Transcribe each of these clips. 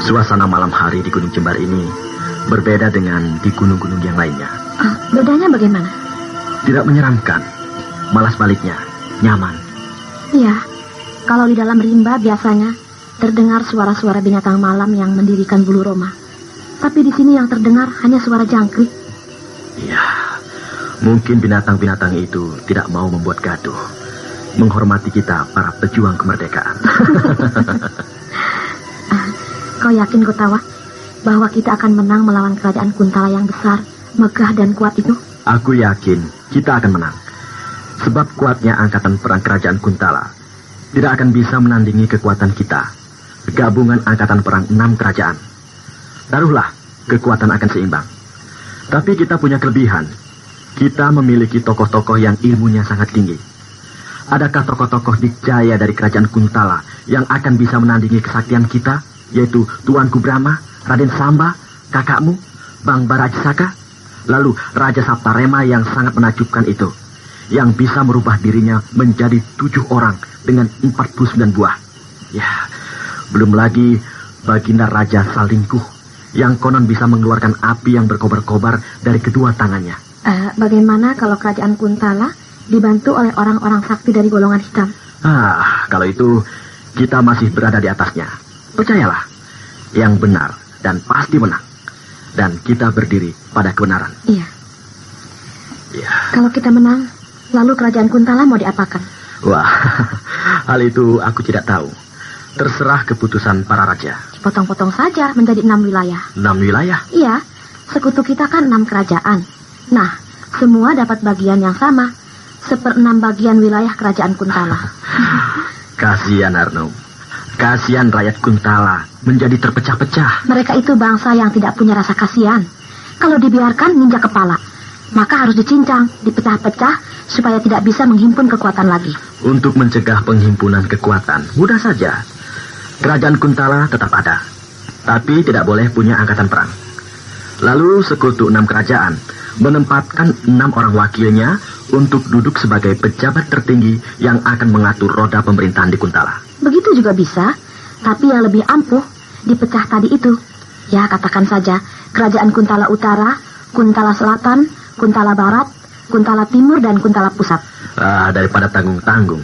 Suasana malam hari di Gunung Jembar ini berbeda dengan di gunung-gunung yang lainnya. Bedanya bagaimana? Tidak menyeramkan, malah sebaliknya, nyaman. Iya, kalau di dalam rimba biasanya terdengar suara-suara binatang malam yang mendirikan bulu roma. Tapi di sini yang terdengar hanya suara jangkrik. Iya, mungkin binatang-binatang itu tidak mau membuat gaduh, menghormati kita para pejuang kemerdekaan. Kau yakin, Gotawa, bahwa kita akan menang melawan kerajaan Kuntala yang besar, megah dan kuat itu? Aku yakin kita akan menang. Sebab kuatnya angkatan perang kerajaan Kuntala tidak akan bisa menandingi kekuatan kita, gabungan angkatan perang 6 kerajaan. Taruhlah, kekuatan akan seimbang. Tapi kita punya kelebihan. Kita memiliki tokoh-tokoh yang ilmunya sangat tinggi. Adakah tokoh-tokoh dikjaya dari kerajaan Kuntala yang akan bisa menandingi kesaktian kita, yaitu Tuanku Brahma, Raden Samba, kakakmu, Bang Barajsaka, lalu Raja Saptarema yang sangat menakjubkan itu, yang bisa merubah dirinya menjadi 7 orang dengan 49 buah. Ya, belum lagi Baginda Raja Salingkuh, yang konon bisa mengeluarkan api yang berkobar-kobar dari kedua tangannya. Bagaimana kalau kerajaan Kuntala dibantu oleh orang-orang sakti dari golongan hitam? Kalau itu kita masih berada di atasnya. Percayalah, yang benar dan pasti menang. Dan kita berdiri pada kebenaran. Iya. Iya. Kalau kita menang, lalu kerajaan Kuntala mau diapakan? Wah, hal itu aku tidak tahu. Terserah keputusan para raja. Potong-potong saja menjadi 6 wilayah. 6 wilayah? Iya, sekutu kita kan 6 kerajaan. Nah, semua dapat bagian yang sama, 1/6 bagian wilayah kerajaan Kuntala. Kasihan Arnum. Kasihan rakyat Kuntala menjadi terpecah-pecah. Mereka itu bangsa yang tidak punya rasa kasihan. Kalau dibiarkan ninjak kepala, maka harus dicincang, dipecah-pecah, supaya tidak bisa menghimpun kekuatan lagi. Untuk mencegah penghimpunan kekuatan, mudah saja. Kerajaan Kuntala tetap ada, tapi tidak boleh punya angkatan perang. Lalu sekutu 6 kerajaan menempatkan 6 orang wakilnya untuk duduk sebagai pejabat tertinggi yang akan mengatur roda pemerintahan di Kuntala. Begitu juga bisa, tapi yang lebih ampuh dipecah tadi itu. Ya, katakan saja kerajaan Kuntala Utara, Kuntala Selatan, Kuntala Barat, Kuntala Timur, dan Kuntala Pusat. Daripada tanggung-tanggung,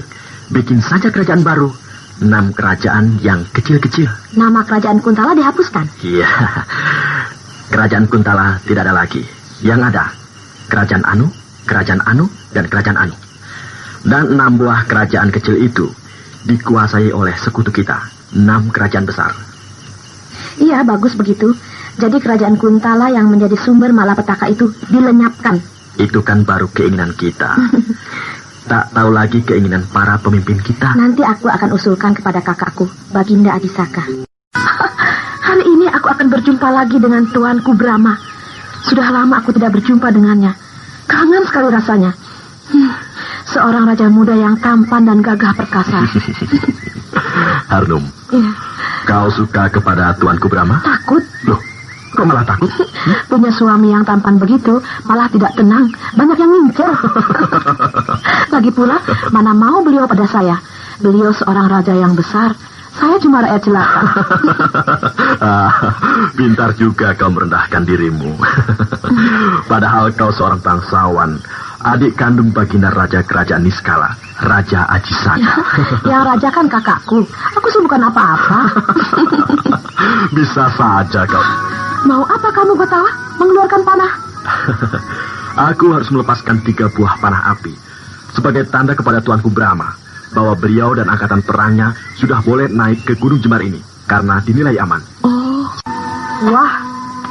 bikin saja kerajaan baru. 6 kerajaan yang kecil-kecil. Nama kerajaan Kuntala dihapuskan? Iya, kerajaan Kuntala tidak ada lagi. Yang ada, kerajaan Anu, dan kerajaan Anu. Dan 6 buah kerajaan kecil itu dikuasai oleh sekutu kita, 6 kerajaan besar. Iya, bagus begitu. Jadi kerajaan Kuntala yang menjadi sumber malapetaka itu dilenyapkan. Itu kan baru keinginan kita. Tak tahu lagi keinginan para pemimpin kita. Nanti aku akan usulkan kepada kakakku, Baginda Adisaka. Hari ini aku akan berjumpa lagi dengan Tuanku Brahma. Sudah lama aku tidak berjumpa dengannya. Kangen sekali rasanya. Seorang raja muda yang tampan dan gagah perkasa. Harnum, iya. Kau suka kepada Tuanku Brahma? Takut. Loh, kok malah takut? Punya suami yang tampan begitu, malah tidak tenang. Banyak yang ngincer. Lagi pula, mana mau beliau pada saya? Beliau seorang raja yang besar. Saya cuma rakyat jelata. Pintar juga kau merendahkan dirimu. Padahal kau seorang bangsawan, adik kandung Baginda Raja Kerajaan Niskala, Raja Ajisaka. Yang raja kan kakakku. Aku sih bukan apa-apa. Bisa saja kau. Mau apa kamu, Gotawa? Mengeluarkan panah? Aku harus melepaskan 3 buah panah api sebagai tanda kepada Tuanku Brahma bahwa beliau dan angkatan perangnya sudah boleh naik ke Gunung Jembar ini karena dinilai aman. Oh, wah,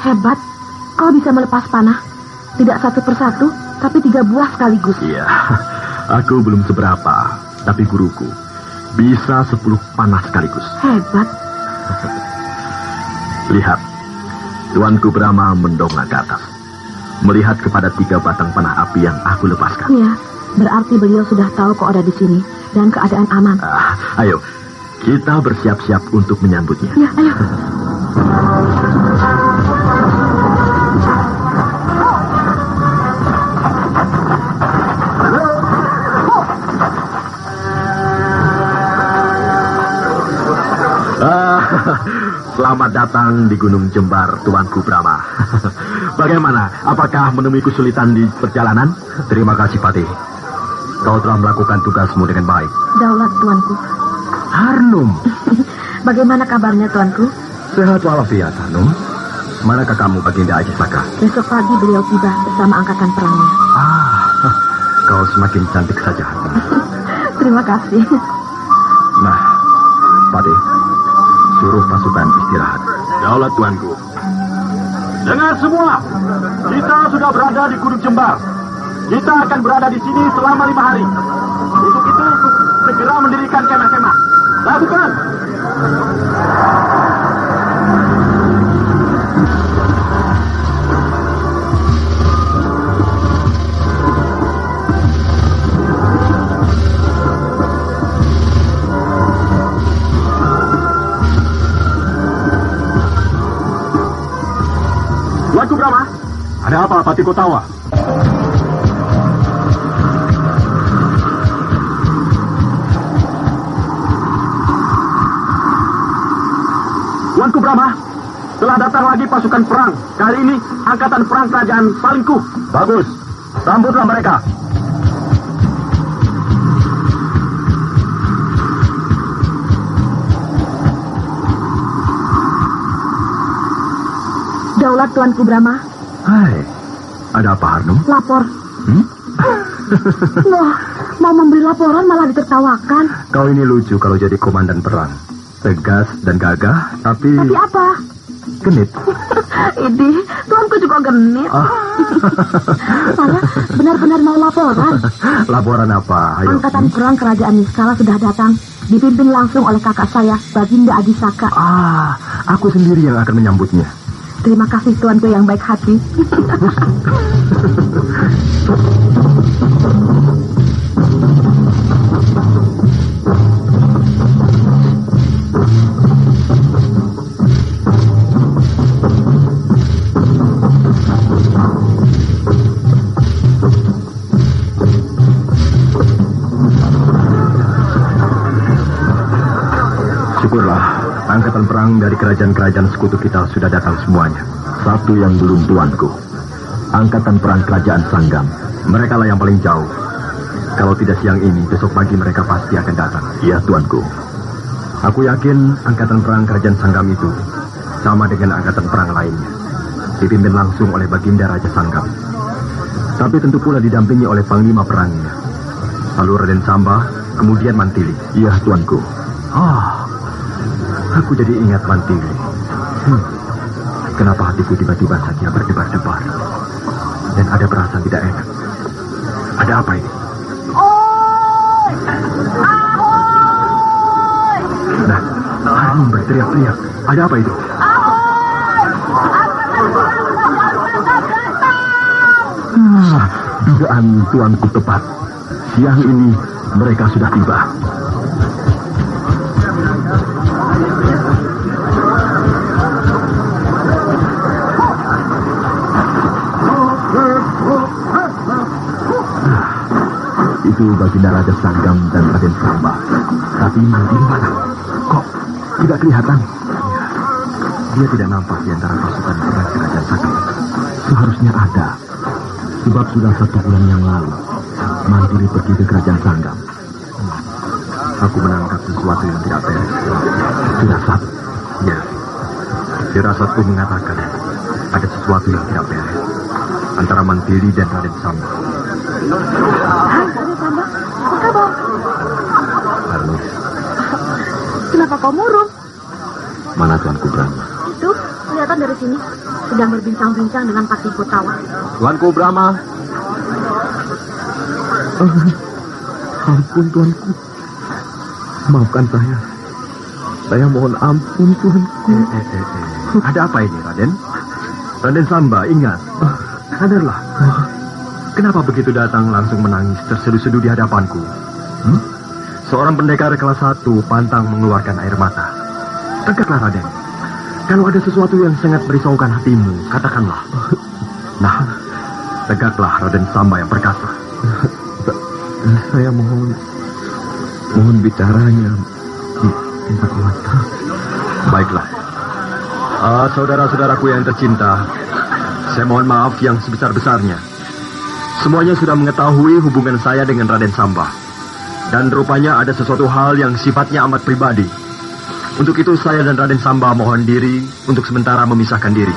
hebat. Kau bisa melepas panah. Tidak satu persatu, tapi 3 buah sekaligus. Iya, aku belum seberapa, tapi guruku bisa 10 panah sekaligus. Hebat. Lihat, Tuanku Brahma mendongak ke atas, melihat kepada 3 batang panah api yang aku lepaskan. Iya, berarti beliau sudah tahu kau ada di sini dan keadaan aman. Ayo, kita bersiap-siap untuk menyambutnya. Ya, ayo. Selamat datang di Gunung Jembar, Tuanku Brahma. Bagaimana? Apakah menemui kesulitan di perjalanan? Terima kasih, Patih. Kau telah melakukan tugasmu dengan baik. Daulat, Tuanku. Harnum. Bagaimana kabarnya, Tuanku? Sehat walafiat, Harnum. Manakah kamu, Baginda Ajisaka? Besok pagi beliau tiba bersama angkatan perangnya. Kau semakin cantik saja, Harnum. Terima kasih. Nah, Patih, suruh pasukan istirahat. Daulat, Tuanku. Dengar semua, kita sudah berada di Gunung Jembar. Kita akan berada di sini selama 5 hari. Untuk itu, segera mendirikan kemah-kemah. Lakukan! Tuanku Brahma, ada apa, Patih Kotawa? Tuanku Brahma, telah datang lagi pasukan perang. Kali ini angkatan perang kerajaan Salingkuh. Bagus, sambutlah mereka. Daulat, Tuanku Brahma. Hai, ada apa, Harnum? Lapor. Loh, mau memberi laporan malah ditertawakan. Kau ini lucu kalau jadi komandan perang. Tegas dan gagah, tapi... Tapi apa? Genit. Idih, Tuanku juga genit. Saya benar-benar mau laporan. Laporan apa? Ayo. Angkatan perang kerajaan Niskala sudah datang. Dipimpin langsung oleh kakak saya, Baginda Ajisaka. Aku sendiri yang akan menyambutnya. Terima kasih, Tuanku yang baik hati. Syukurlah, angkatan perang dari kerajaan-kerajaan sekutu kita sudah datang semuanya. Satu yang belum, Tuanku. Angkatan perang kerajaan Sanggam. Mereka lah yang paling jauh. Kalau tidak siang ini, besok pagi mereka pasti akan datang. Iya, Tuanku. Aku yakin angkatan perang kerajaan Sanggam itu sama dengan angkatan perang lainnya. Dipimpin langsung oleh Baginda Raja Sanggam. Tapi tentu pula didampingi oleh panglima perangnya. Lalu Raden Samba, kemudian Mantili. Iya, Tuanku. Aku jadi ingat Mantili. Kenapa hatiku tiba-tiba saja berdebar-debar? Dan ada perasaan tidak enak. Ada apa ini? Nah, Harnum berteriak-teriak. Ada apa itu? Dugaan Tuanku tepat. Siang ini mereka sudah tiba. Itu Baginda Raja Sanggam dan Raden Samba. Tapi Mantili mana? Kok tidak kelihatan? Dia tidak nampak di antara pasukan perang kerajaan Sanggam. Seharusnya ada. Sebab sudah 1 bulan yang lalu Mantili pergi ke kerajaan Sanggam. Aku menangkap sesuatu yang tidak beres. Firasat. Ya. Firasatku mengatakan ada sesuatu yang tidak beres antara Mantili dan Raden Samba. Harnum. Kenapa kau murung? Mana Tuanku Brahma? Itu, kelihatan dari sini. Sedang berbincang-bincang dengan Patih Kotawa. Tuanku Brahma. Ampun, Tuanku. Maafkan saya. Saya mohon ampun, Tuanku. Ada apa ini, Raden? Raden Samba, ingat. Sadarlah. Kenapa begitu datang langsung menangis terseduh-seduh di hadapanku? Seorang pendekar kelas 1 pantang mengeluarkan air mata. Tegaklah, Raden. Kalau ada sesuatu yang sangat merisaukan hatimu, katakanlah. Nah, tegaklah, Raden Samba yang perkasa. Saya mohon bicaranya. Baiklah. Saudara-saudaraku yang tercinta, saya mohon maaf yang sebesar-besarnya. Semuanya sudah mengetahui hubungan saya dengan Raden Samba. Dan rupanya ada sesuatu hal yang sifatnya amat pribadi. Untuk itu saya dan Raden Samba mohon diri untuk sementara memisahkan diri.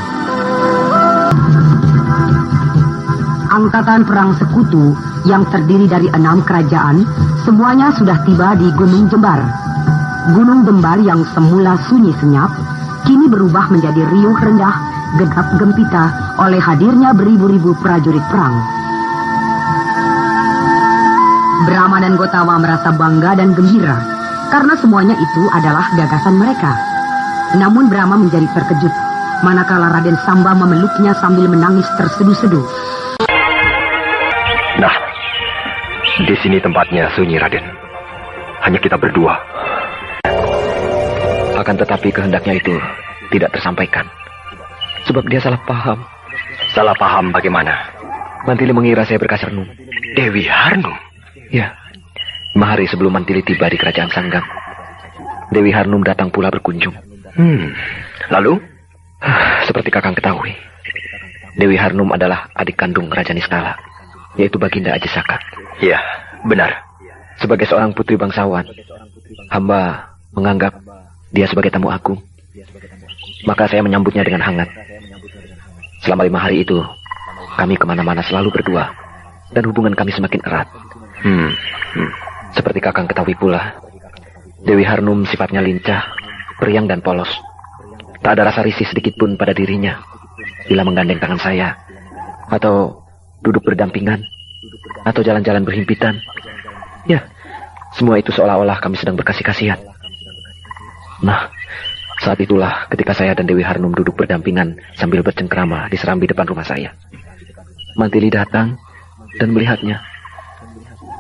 Angkatan perang sekutu yang terdiri dari 6 kerajaan semuanya sudah tiba di Gunung Jembar. Gunung Jembar yang semula sunyi senyap kini berubah menjadi riuh rendah, gegap gempita oleh hadirnya beribu-ribu prajurit perang. Brahma dan Gotawa merasa bangga dan gembira karena semuanya itu adalah gagasan mereka. Namun Brahma menjadi terkejut manakala Raden Samba memeluknya sambil menangis terseduh-seduh. Nah, di sini tempatnya sunyi, Raden. Hanya kita berdua. Akan tetapi kehendaknya itu tidak tersampaikan. Sebab dia salah paham. Salah paham bagaimana? Mantili mengira saya berkas renung. Dewi Harnum? Ya, 5 hari sebelum Mantili tiba di kerajaan Sanggam, Dewi Harnum datang pula berkunjung. Lalu? Seperti Kakang ketahui, Dewi Harnum adalah adik kandung Raja Nistala, yaitu Baginda Ajisaka. Iya, benar. Sebagai seorang putri bangsawan, hamba menganggap dia sebagai tamu agung. Maka saya menyambutnya dengan hangat. Selama 5 hari itu, kami kemana-mana selalu berdua, dan hubungan kami semakin erat. Seperti Kakang ketahui pula, Dewi Harnum sifatnya lincah, periang dan polos. Tak ada rasa risih sedikit pun pada dirinya bila menggandeng tangan saya, atau duduk berdampingan, atau jalan-jalan berhimpitan. Ya, semua itu seolah-olah kami sedang berkasih-kasihan. Nah, saat itulah ketika saya dan Dewi Harnum duduk berdampingan sambil bercengkrama di serambi depan rumah saya, Mantili datang dan melihatnya.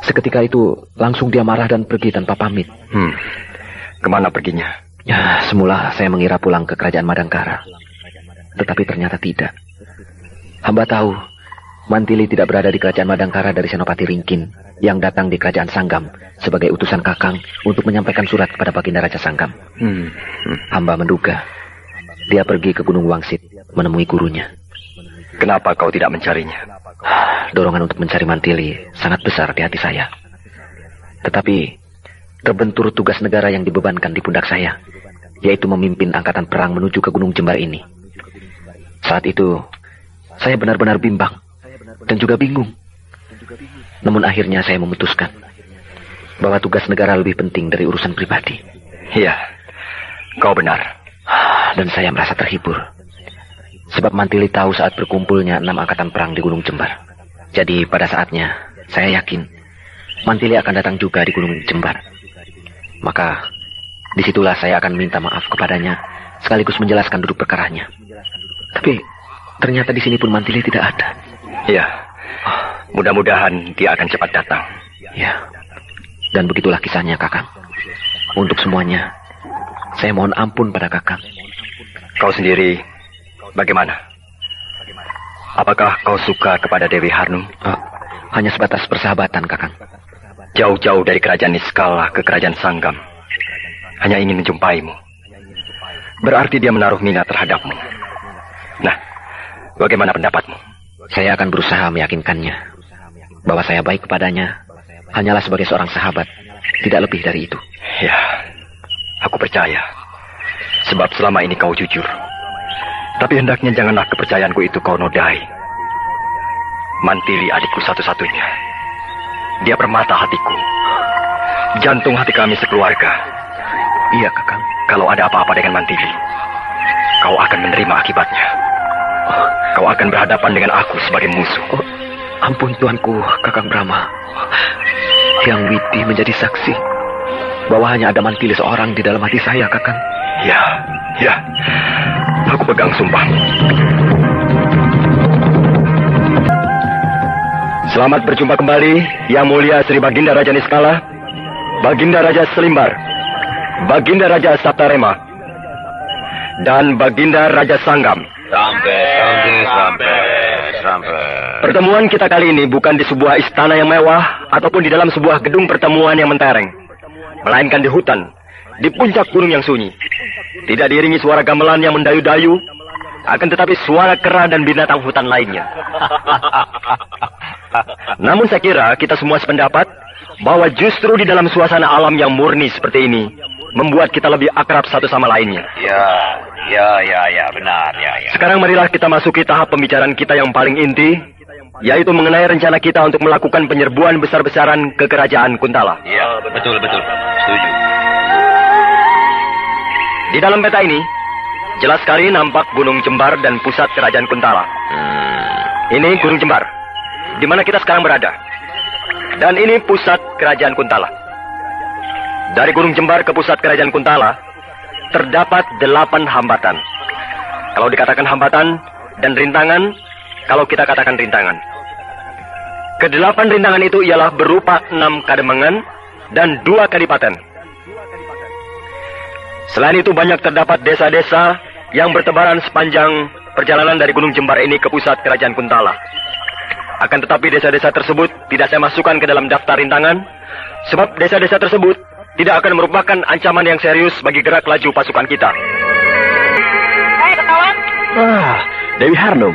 Seketika itu langsung dia marah dan pergi tanpa pamit. Kemana perginya? Ya, semula saya mengira pulang ke kerajaan Madangkara. Tetapi ternyata tidak. Hamba tahu Mantili tidak berada di kerajaan Madangkara dari Senopati Ringkin yang datang di kerajaan Sanggam sebagai utusan Kakang untuk menyampaikan surat kepada Baginda Raja Sanggam. Hamba menduga dia pergi ke Gunung Wangsit menemui gurunya. Kenapa kau tidak mencarinya? Dorongan untuk mencari Mantili sangat besar di hati saya. Tetapi terbentur tugas negara yang dibebankan di pundak saya, yaitu memimpin angkatan perang menuju ke Gunung Jembar ini. Saat itu saya benar-benar bimbang dan juga bingung. Namun akhirnya saya memutuskan bahwa tugas negara lebih penting dari urusan pribadi. Iya, kau benar. Dan saya merasa terhibur. Sebab Mantili tahu saat berkumpulnya 6 angkatan perang di Gunung Jembar. Jadi pada saatnya, saya yakin Mantili akan datang juga di Gunung Jembar. Maka disitulah saya akan minta maaf kepadanya, sekaligus menjelaskan duduk perkaranya. Tapi ternyata di sini pun Mantili tidak ada. Ya, mudah-mudahan dia akan cepat datang. Ya, dan begitulah kisahnya, Kakang. Untuk semuanya, saya mohon ampun pada Kakang. Kau sendiri bagaimana? Apakah kau suka kepada Dewi Harnum? Hanya sebatas persahabatan, Kakang. Jauh-jauh dari kerajaan Niskala ke kerajaan Sanggam, hanya ingin menjumpaimu. Berarti dia menaruh minat terhadapmu. Nah, bagaimana pendapatmu? Saya akan berusaha meyakinkannya bahwa saya baik kepadanya hanyalah sebagai seorang sahabat, tidak lebih dari itu. Ya, aku percaya. Sebab selama ini kau jujur. Tapi hendaknya janganlah kepercayaanku itu kau nodai. Mantili adikku satu-satunya. Dia permata hatiku. Jantung hati kami sekeluarga. Iya, Kakang. Kalau ada apa-apa dengan Mantili, kau akan menerima akibatnya. Kau akan berhadapan dengan aku sebagai musuh. Ampun tuanku, Kakang Brahma. Yang Widi menjadi saksi bahwa hanya ada Mantili seorang di dalam hati saya, Kakang. Ya. Aku pegang sumpah. Selamat berjumpa kembali, Yang Mulia Sri Baginda Raja Niskala, Baginda Raja Selimbar, Baginda Raja Saptarema, dan Baginda Raja Sanggam. Sampai. Pertemuan kita kali ini bukan di sebuah istana yang mewah ataupun di dalam sebuah gedung pertemuan yang mentereng, melainkan di hutan di puncak gunung yang sunyi. Tidak diiringi suara gamelan yang mendayu-dayu, akan tetapi suara kera dan binatang hutan lainnya. Namun saya kira kita semua sependapat bahwa justru di dalam suasana alam yang murni seperti ini membuat kita lebih akrab satu sama lainnya. Ya, benar, ya. Sekarang marilah kita masuki tahap pembicaraan kita yang paling inti, yaitu mengenai rencana kita untuk melakukan penyerbuan besar-besaran ke kerajaan Kuntala. Iya, betul. Setuju. Di dalam peta ini, jelas sekali nampak Gunung Jembar dan pusat kerajaan Kuntala. Ini Gunung Jembar, di mana kita sekarang berada. Dan ini pusat kerajaan Kuntala. Dari Gunung Jembar ke pusat kerajaan Kuntala, terdapat 8 hambatan. Kalau dikatakan hambatan dan rintangan, kalau kita katakan rintangan. Ke-8 rintangan itu ialah berupa 6 kademangan dan 2 kadipaten. Selain itu banyak terdapat desa-desa yang bertebaran sepanjang perjalanan dari Gunung Jembar ini ke pusat kerajaan Kuntala. Akan tetapi desa-desa tersebut tidak saya masukkan ke dalam daftar rintangan, sebab desa-desa tersebut tidak akan merupakan ancaman yang serius bagi gerak laju pasukan kita. Hai, kawan. Dewi Harnum.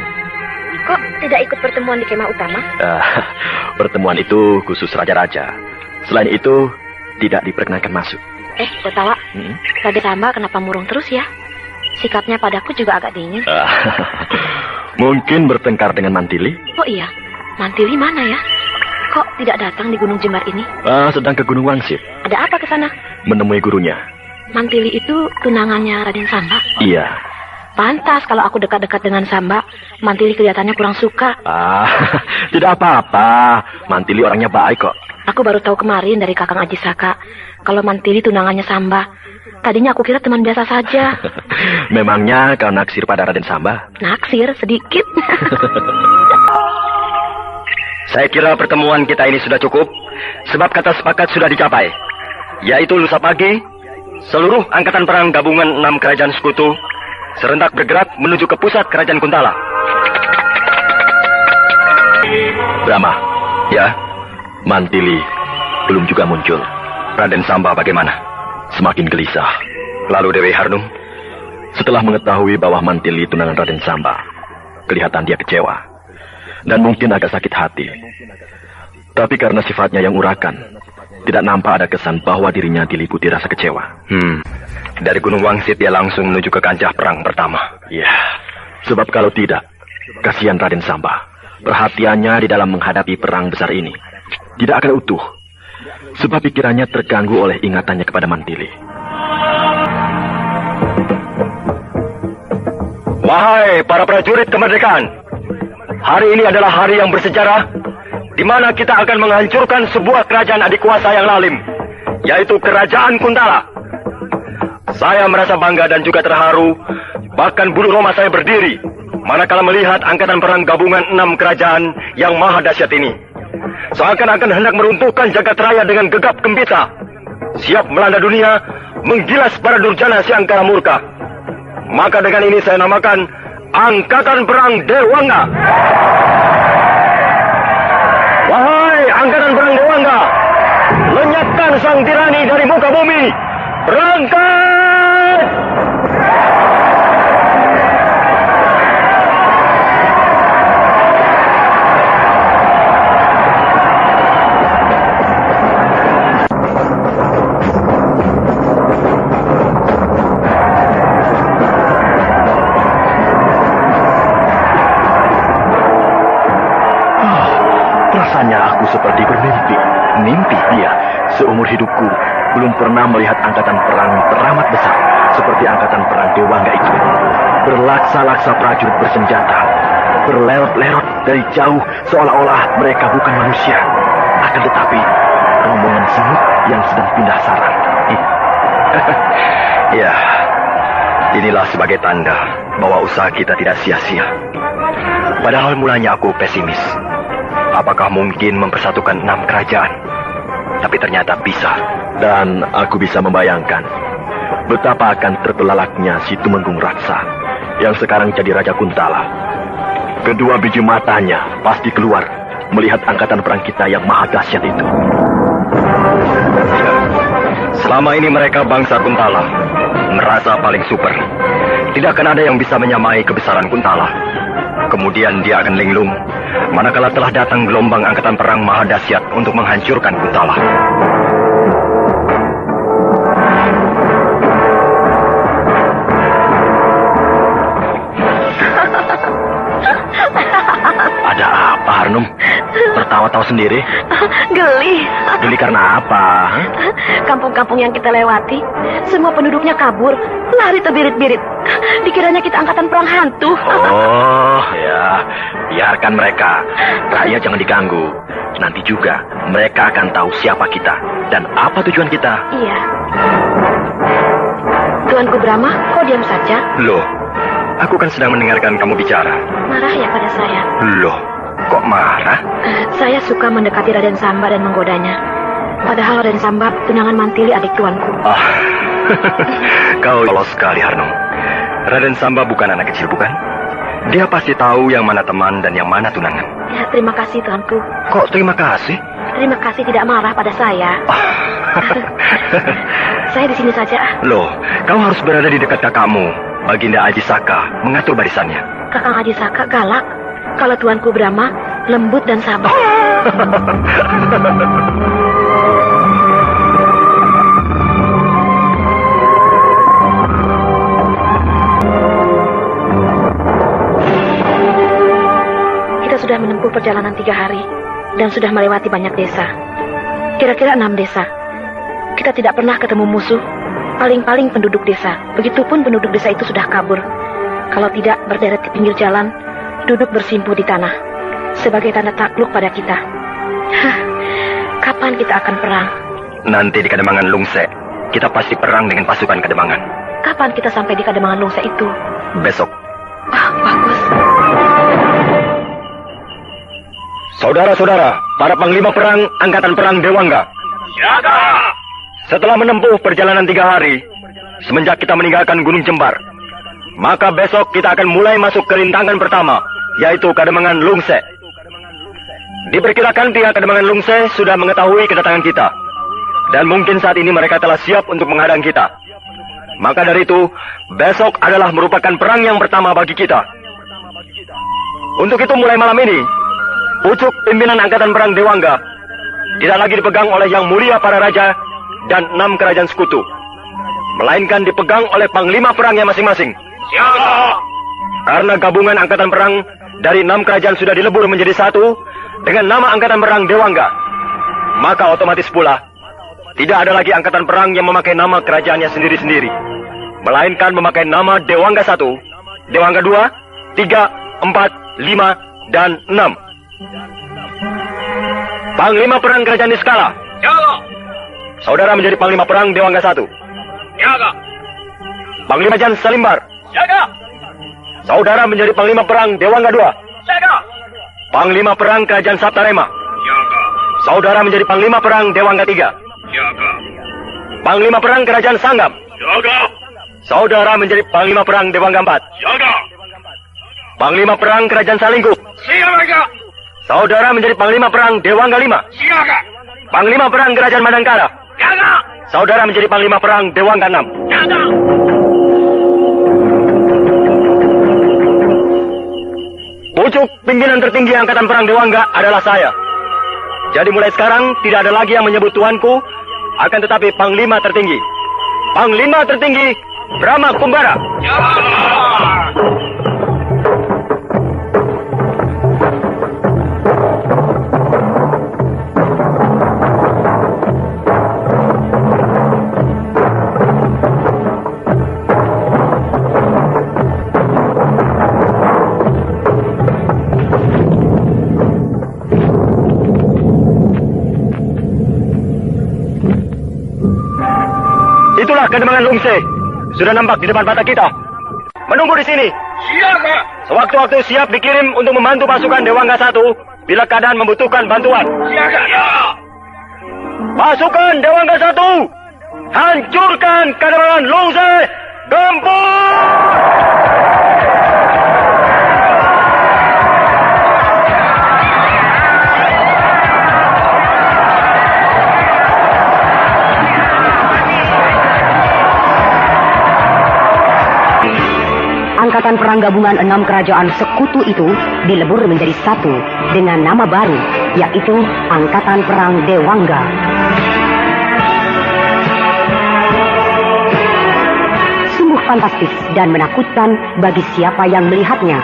Kok tidak ikut pertemuan di kemah utama? Pertemuan itu khusus raja-raja. Selain itu, tidak diperkenankan masuk. Kotawa, Raden Samba kenapa murung terus ya? Sikapnya padaku juga agak dingin. Mungkin bertengkar dengan Mantili. Oh iya, Mantili mana ya? Kok tidak datang di Gunung Jembar ini? Sedang ke Gunung Wangsit. Ada apa ke sana? Menemui gurunya. Mantili itu tunangannya Raden Samba? Iya. Pantas kalau aku dekat-dekat dengan Samba, Mantili kelihatannya kurang suka. Tidak apa-apa. Mantili orangnya baik kok. Aku baru tahu kemarin dari Kakang Aji Saka kalau Mantili tunangannya Samba. Tadinya aku kira teman biasa saja. Memangnya kau naksir pada Raden Samba? Naksir sedikit. Saya kira pertemuan kita ini sudah cukup, sebab kata sepakat sudah dicapai, yaitu lusa pagi, seluruh angkatan perang gabungan 6 kerajaan sekutu serentak bergerak menuju ke pusat kerajaan Kuntala. Brahma. Ya? Mantili belum juga muncul. Raden Samba bagaimana? Semakin gelisah. Lalu Dewi Harnum? Setelah mengetahui bahwa Mantili tunangan Raden Samba, kelihatan dia kecewa. Dan mungkin agak sakit hati. Tapi karena sifatnya yang urakan, tidak nampak ada kesan bahwa dirinya diliputi rasa kecewa. Dari Gunung Wangsit dia langsung menuju ke kancah perang pertama. Ya, sebab kalau tidak, kasihan Raden Samba. Perhatiannya di dalam menghadapi perang besar ini tidak akan utuh. Sebab pikirannya terganggu oleh ingatannya kepada Mantili. Wahai para prajurit kemerdekaan, hari ini adalah hari yang bersejarah, di mana kita akan menghancurkan sebuah kerajaan adik kuasa yang lalim, yaitu Kerajaan Kuntala. Saya merasa bangga dan juga terharu, bahkan bulu roma saya berdiri, manakala melihat angkatan perang gabungan 6 kerajaan yang maha dahsyat ini. Seakan-akan hendak meruntuhkan jagat raya dengan gegap gempita, siap melanda dunia, menggilas para durjana si angkara murka. Maka dengan ini saya namakan Angkatan Perang Dewangga. Wahai Angkatan Perang Dewangga, lenyapkan sang tirani dari muka bumi. Berangkat! Rasanya aku seperti bermimpi. Mimpi? Iya, seumur hidupku belum pernah melihat angkatan perang teramat besar seperti angkatan perang Dewangga itu. Berlaksa-laksa prajurit bersenjata, berlerot-lerot dari jauh seolah-olah mereka bukan manusia. Akan tetapi, rombongan semut yang sedang pindah sarang. Ya, inilah sebagai tanda bahwa usaha kita tidak sia-sia. Padahal mulanya aku pesimis. Apakah mungkin mempersatukan 6 kerajaan? Tapi ternyata bisa. Dan aku bisa membayangkan betapa akan terbelalaknya si Tumenggung Raksa yang sekarang jadi Raja Kuntala. Kedua biji matanya pasti keluar melihat angkatan perang kita yang maha dahsyat itu. Selama ini mereka bangsa Kuntala merasa paling super. Tidak akan ada yang bisa menyamai kebesaran Kuntala. Kemudian dia akan linglung manakala telah datang gelombang angkatan perang maha dahsyat untuk menghancurkan Kuntala. Ada apa, Harnum? Tertawa-tawa sendiri? Geli. Geli karena apa? Kampung-kampung yang kita lewati, semua penduduknya kabur, lari terbirit-birit. Dikiranya kita angkatan perang hantu. Oh, ya. Biarkan mereka. Rakyat jangan diganggu. Nanti juga mereka akan tahu siapa kita dan apa tujuan kita. Iya. Tuanku Brahma, kok diam saja? Loh, aku kan sedang mendengarkan kamu bicara. Marah ya pada saya? Loh, kok marah? Saya suka mendekati Raden Samba dan menggodanya. Padahal Raden Samba tunangan mantili adik tuanku. Kau polos sekali, Harnum. Raden Samba bukan anak kecil, bukan? Dia pasti tahu yang mana teman dan yang mana tunangan. Ya, terima kasih tuanku. Kok terima kasih? Terima kasih tidak marah pada saya. Saya di sini saja. Loh, kau harus berada di dekat kakakmu, Baginda Aji Saka, mengatur barisannya. Kakang Aji Saka galak. Kalau tuanku Brahma, lembut dan sabar. Kita sudah menempuh perjalanan 3 hari dan sudah melewati banyak desa. Kira-kira 6 desa. Kita tidak pernah ketemu musuh, paling-paling penduduk desa. Begitupun penduduk desa itu sudah kabur. Kalau tidak berderet di pinggir jalan, duduk bersimpuh di tanah, sebagai tanda takluk pada kita. Kapan kita akan perang? Nanti di Kademangan Lungse, kita pasti perang dengan pasukan Kademangan. Kapan kita sampai di Kademangan Lungse itu? Besok. Bagus. Saudara-saudara, para panglima perang Angkatan Perang Dewangga. Siaga! Setelah menempuh perjalanan 3 hari, semenjak kita meninggalkan Gunung Jembar, maka besok kita akan mulai masuk ke rintangan pertama, yaitu Kademangan Lungse. Diperkirakan pihak Kademangan Lungse sudah mengetahui kedatangan kita, dan mungkin saat ini mereka telah siap untuk menghadang kita. Maka dari itu, besok adalah merupakan perang yang pertama bagi kita. Untuk itu mulai malam ini, pucuk pimpinan Angkatan Perang Dewangga tidak lagi dipegang oleh Yang Mulia para Raja dan 6 kerajaan sekutu, melainkan dipegang oleh panglima perangnya masing-masing. Siaga! Karena gabungan angkatan perang dari 6 kerajaan sudah dilebur menjadi satu dengan nama Angkatan Perang Dewangga, maka otomatis pula tidak ada lagi angkatan perang yang memakai nama kerajaannya sendiri-sendiri, melainkan memakai nama Dewangga 1, Dewangga 2, 3, 4, 5, dan 6. Panglima perang Kerajaan Niskala. Siaga! Saudara menjadi panglima perang Dewangga 1. Siaga! Panglima Jan Salimbar. Siaga! Saudara menjadi panglima perang Dewangga 2. Siaga! Panglima perang Kerajaan Saptarema. Siaga! Saudara menjadi panglima perang Dewangga 3. Siaga! Panglima perang Kerajaan Sanggam. Siaga! Saudara menjadi panglima perang Dewangga 4. Siaga! Panglima perang Kerajaan Salingkuh. Siaga! Saudara menjadi panglima perang Dewangga 5. Siaga! Panglima perang Kerajaan Madangkara. Siaga! Saudara menjadi panglima perang Dewangga 6. Siaga! Pucuk pimpinan tertinggi Angkatan Perang Dewangga adalah saya. Jadi mulai sekarang tidak ada lagi yang menyebut tuanku, akan tetapi panglima tertinggi. Panglima tertinggi Brahma Kumbara. Itulah Kademangan Lungse. Sudah nampak di depan mata kita. Menunggu di sini. Siaga! Sewaktu-waktu siap dikirim untuk membantu pasukan Dewangga 1 bila keadaan membutuhkan bantuan. Siaga! Pasukan Dewangga 1, hancurkan Kademangan Lungse. Gempur! Angkatan perang gabungan 6 kerajaan sekutu itu dilebur menjadi satu dengan nama baru, yaitu Angkatan Perang Dewangga. Sungguh fantastis dan menakutkan bagi siapa yang melihatnya.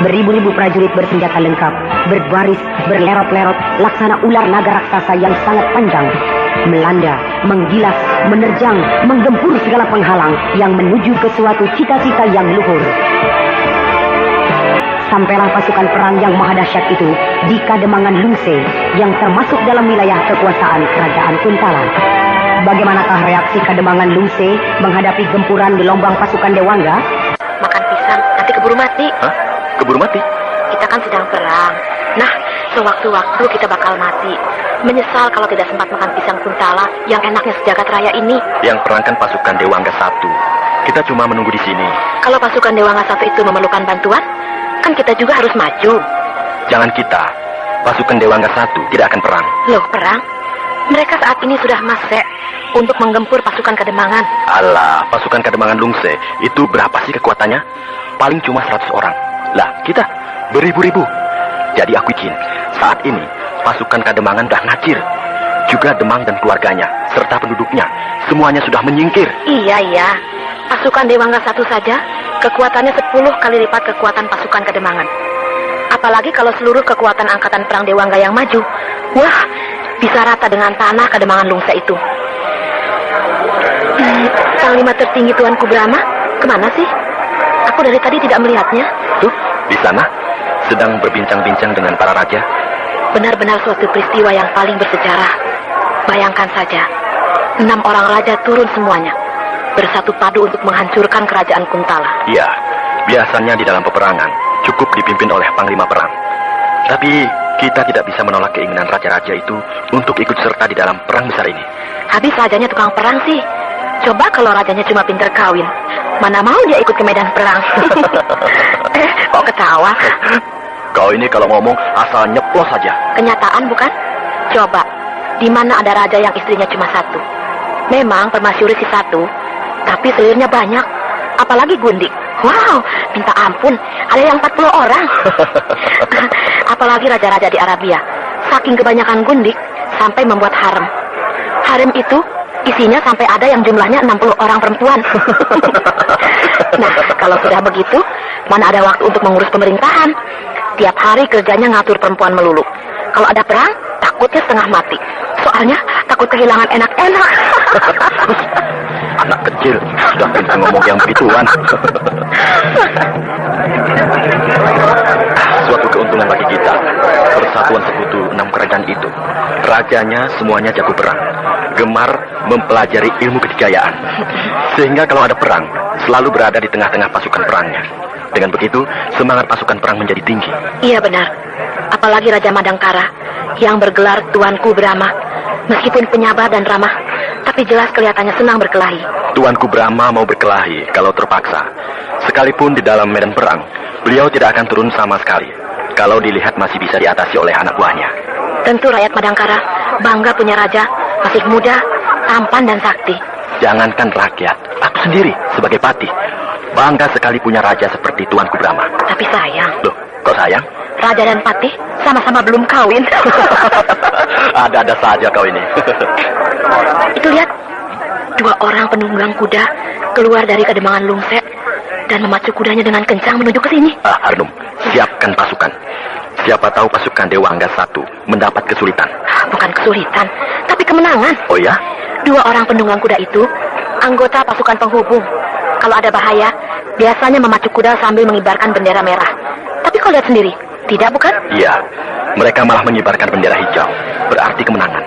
Beribu-ribu prajurit bersenjata lengkap, berbaris, berlerot-lerot, laksana ular naga raksasa yang sangat panjang, melanda, menggilas, menerjang, menggempur segala penghalang yang menuju ke suatu cita-cita yang luhur. Sampailah pasukan perang yang maha dahsyat itu di Kademangan Lungse yang termasuk dalam wilayah kekuasaan Kerajaan Kuntala. Bagaimanakah reaksi Kademangan Lungse menghadapi gempuran gelombang pasukan Dewangga? Makan pisang, nanti keburu mati. Hah? Keburu mati? Kita kan sedang perang. Nah, sewaktu-waktu kita bakal mati. Menyesal kalau tidak sempat makan pisang Kuntala yang enaknya sejagat raya ini. Yang perang kan pasukan Dewangga 1. Kita cuma menunggu di sini. Kalau pasukan Dewangga 1 itu memerlukan bantuan, kan kita juga harus maju. Jangan kita. Pasukan Dewangga 1 tidak akan perang. Loh, perang? Mereka saat ini sudah masek untuk menggempur pasukan Kademangan. Alah, pasukan Kademangan Lungse itu berapa sih kekuatannya? Paling cuma 100 orang. Lah, kita beribu-ribu. Jadi aku yakin saat ini pasukan Kademangan sudah ngacir. Juga Demang dan keluarganya serta penduduknya semuanya sudah menyingkir. Iya. Pasukan Dewangga 1 saja kekuatannya 10 kali lipat kekuatan pasukan Kademangan. Apalagi kalau seluruh kekuatan angkatan perang Dewangga yang maju. Wah, bisa rata dengan tanah Kademangan Lungse itu. Panglima tertinggi Tuanku Brahma, kemana sih? Aku dari tadi tidak melihatnya. Tuh, di sana sedang berbincang-bincang dengan para raja. Benar-benar suatu peristiwa yang paling bersejarah. Bayangkan saja, 6 orang raja turun semuanya, bersatu padu untuk menghancurkan kerajaan Kuntala. Iya, biasanya di dalam peperangan cukup dipimpin oleh panglima perang. Tapi kita tidak bisa menolak keinginan raja-raja itu untuk ikut serta di dalam perang besar ini. Habis rajanya tukang perang sih. Coba kalau rajanya cuma pinter kawin, mana mau dia ikut ke medan perang. Kok ketawa? Kau ini kalau ngomong asal nyeplos saja. Kenyataan bukan? Coba, di mana ada raja yang istrinya cuma 1? Memang permasyuri si 1, tapi selirnya banyak. Apalagi Gundik. Wow, minta ampun, ada yang 40 orang. Apalagi raja-raja di Arabia. Saking kebanyakan Gundik, sampai membuat harem. Harem itu isinya sampai ada yang jumlahnya 60 orang perempuan. Nah, kalau sudah begitu, mana ada waktu untuk mengurus pemerintahan? Tiap hari kerjanya ngatur perempuan melulu. Kalau ada perang, takutnya setengah mati. Soalnya takut kehilangan enak-enak. Anak kecil sudah pintar ngomong yang begituan. Suatu keuntungan bagi kita. Persatuan sekutu 6 kerajaan itu. Rajanya semuanya jago perang. Gemar mempelajari ilmu kejayaan. Sehingga kalau ada perang, selalu berada di tengah-tengah pasukan perangnya. Dengan begitu, semangat pasukan perang menjadi tinggi. Iya benar. Apalagi Raja Madangkara yang bergelar Tuanku Brahma. Meskipun penyabar dan ramah, tapi jelas kelihatannya senang berkelahi. Tuanku Brahma mau berkelahi kalau terpaksa. Sekalipun di dalam medan perang, beliau tidak akan turun sama sekali. Kalau dilihat masih bisa diatasi oleh anak buahnya. Tentu rakyat Madangkara bangga punya raja, masih muda, tampan dan sakti. Jangankan rakyat, aku sendiri sebagai patih bangga sekali punya raja seperti Tuanku Brahma. Tapi sayang. Loh, kok sayang? Raja dan patih sama-sama belum kawin. Ada-ada saja kau ini. Itu lihat, 2 orang penunggang kuda keluar dari Kademangan Lungse dan memacu kudanya dengan kencang menuju ke sini. Harnum, siapkan pasukan. Siapa tahu pasukan Dewangga 1 mendapat kesulitan. Bukan kesulitan, tapi kemenangan. Oh ya? 2 orang penunggang kuda itu anggota pasukan penghubung. Kalau ada bahaya, biasanya memacu kuda sambil mengibarkan bendera merah. Tapi kau lihat sendiri, tidak bukan? Iya, mereka malah mengibarkan bendera hijau. Berarti kemenangan.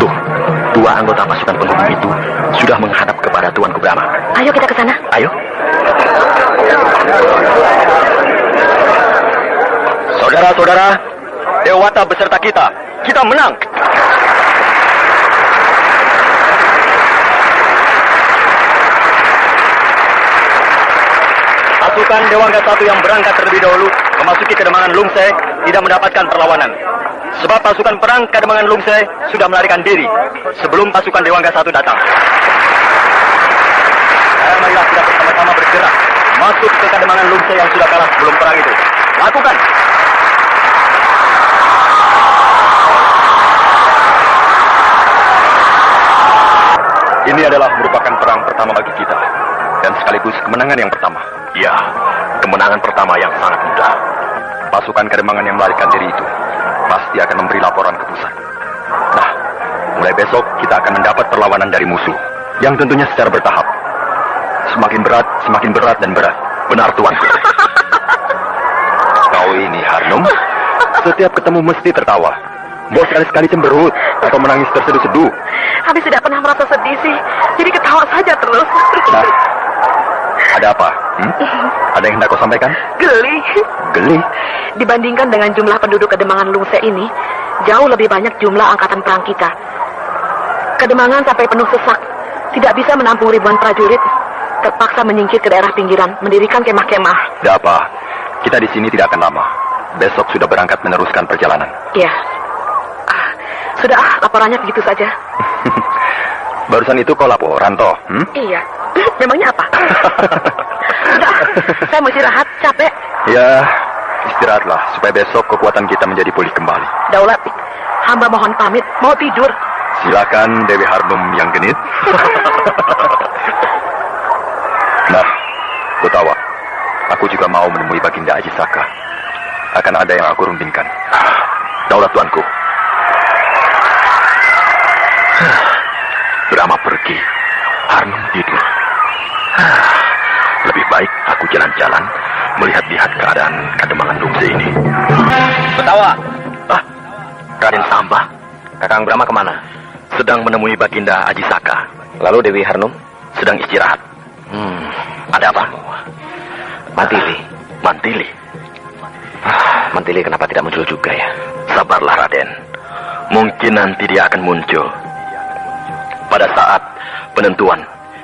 Tuh, 2 anggota pasukan penghubung itu sudah menghadap kepada Tuanku Brahma. Ayo kita ke sana. Ayo. Saudara-saudara, Dewata beserta kita menang. Pasukan Dewangga 1 yang berangkat terlebih dahulu memasuki Kademangan Lungse tidak mendapatkan perlawanan. Sebab pasukan perang Kademangan Lungse sudah melarikan diri sebelum pasukan Dewangga 1 datang. masuk ke Kademangan Lungse yang sudah kalah sebelum perang itu. Lakukan. Ini adalah merupakan perang pertama bagi kita. Dan sekaligus kemenangan yang pertama. Ya, kemenangan pertama yang sangat mudah. Pasukan Kademangan yang melarikan diri itu pasti akan memberi laporan ke pusat. Nah, mulai besok kita akan mendapat perlawanan dari musuh. Yang tentunya secara bertahap. Semakin berat dan berat. Benar, tuanku. Kau ini, Harnum, setiap ketemu mesti tertawa. Mau sekali-sekali cemberut atau menangis terseduh-seduh. Habis tidak pernah merasa sedih sih. Jadi ketawa saja terus. Nah, ada apa? Ada yang hendak kau sampaikan? Geli. Geli? Dibandingkan dengan jumlah penduduk Kademangan Lungse ini, jauh lebih banyak jumlah angkatan perang kita. Kademangan sampai penuh sesak. Tidak bisa menampung ribuan prajurit. Terpaksa menyingkir ke daerah pinggiran, mendirikan kemah-kemah. Tidak apa. Kita di sini tidak akan lama. Besok sudah berangkat meneruskan perjalanan. Iya. Sudah, laporannya begitu saja. Barusan itu kau laporan, toh? Iya. Memangnya apa? Sudah, saya mau istirahat, capek. Ya, istirahatlah supaya besok kekuatan kita menjadi pulih kembali. Daulat, hamba mohon pamit, mau tidur. Silakan Dewi Harnum yang genit. Nah, Kutawa, aku juga mau menemui Baginda Aji Saka. Akan ada yang aku rundingkan. Daulat tuanku. Brahma pergi, Harnum tidur. Lebih baik aku jalan-jalan melihat-lihat keadaan Kademangan Lungse ini. Kutawa. Raden Samba. Kakang Brahma kemana? Sedang menemui Baginda Aji Saka. Lalu Dewi Harnum? Sedang istirahat. Ada apa? Mantili. Mantili? Mantili kenapa tidak muncul juga ya? Sabarlah, Raden. Mungkin nanti dia akan muncul. Pada saat penentuan,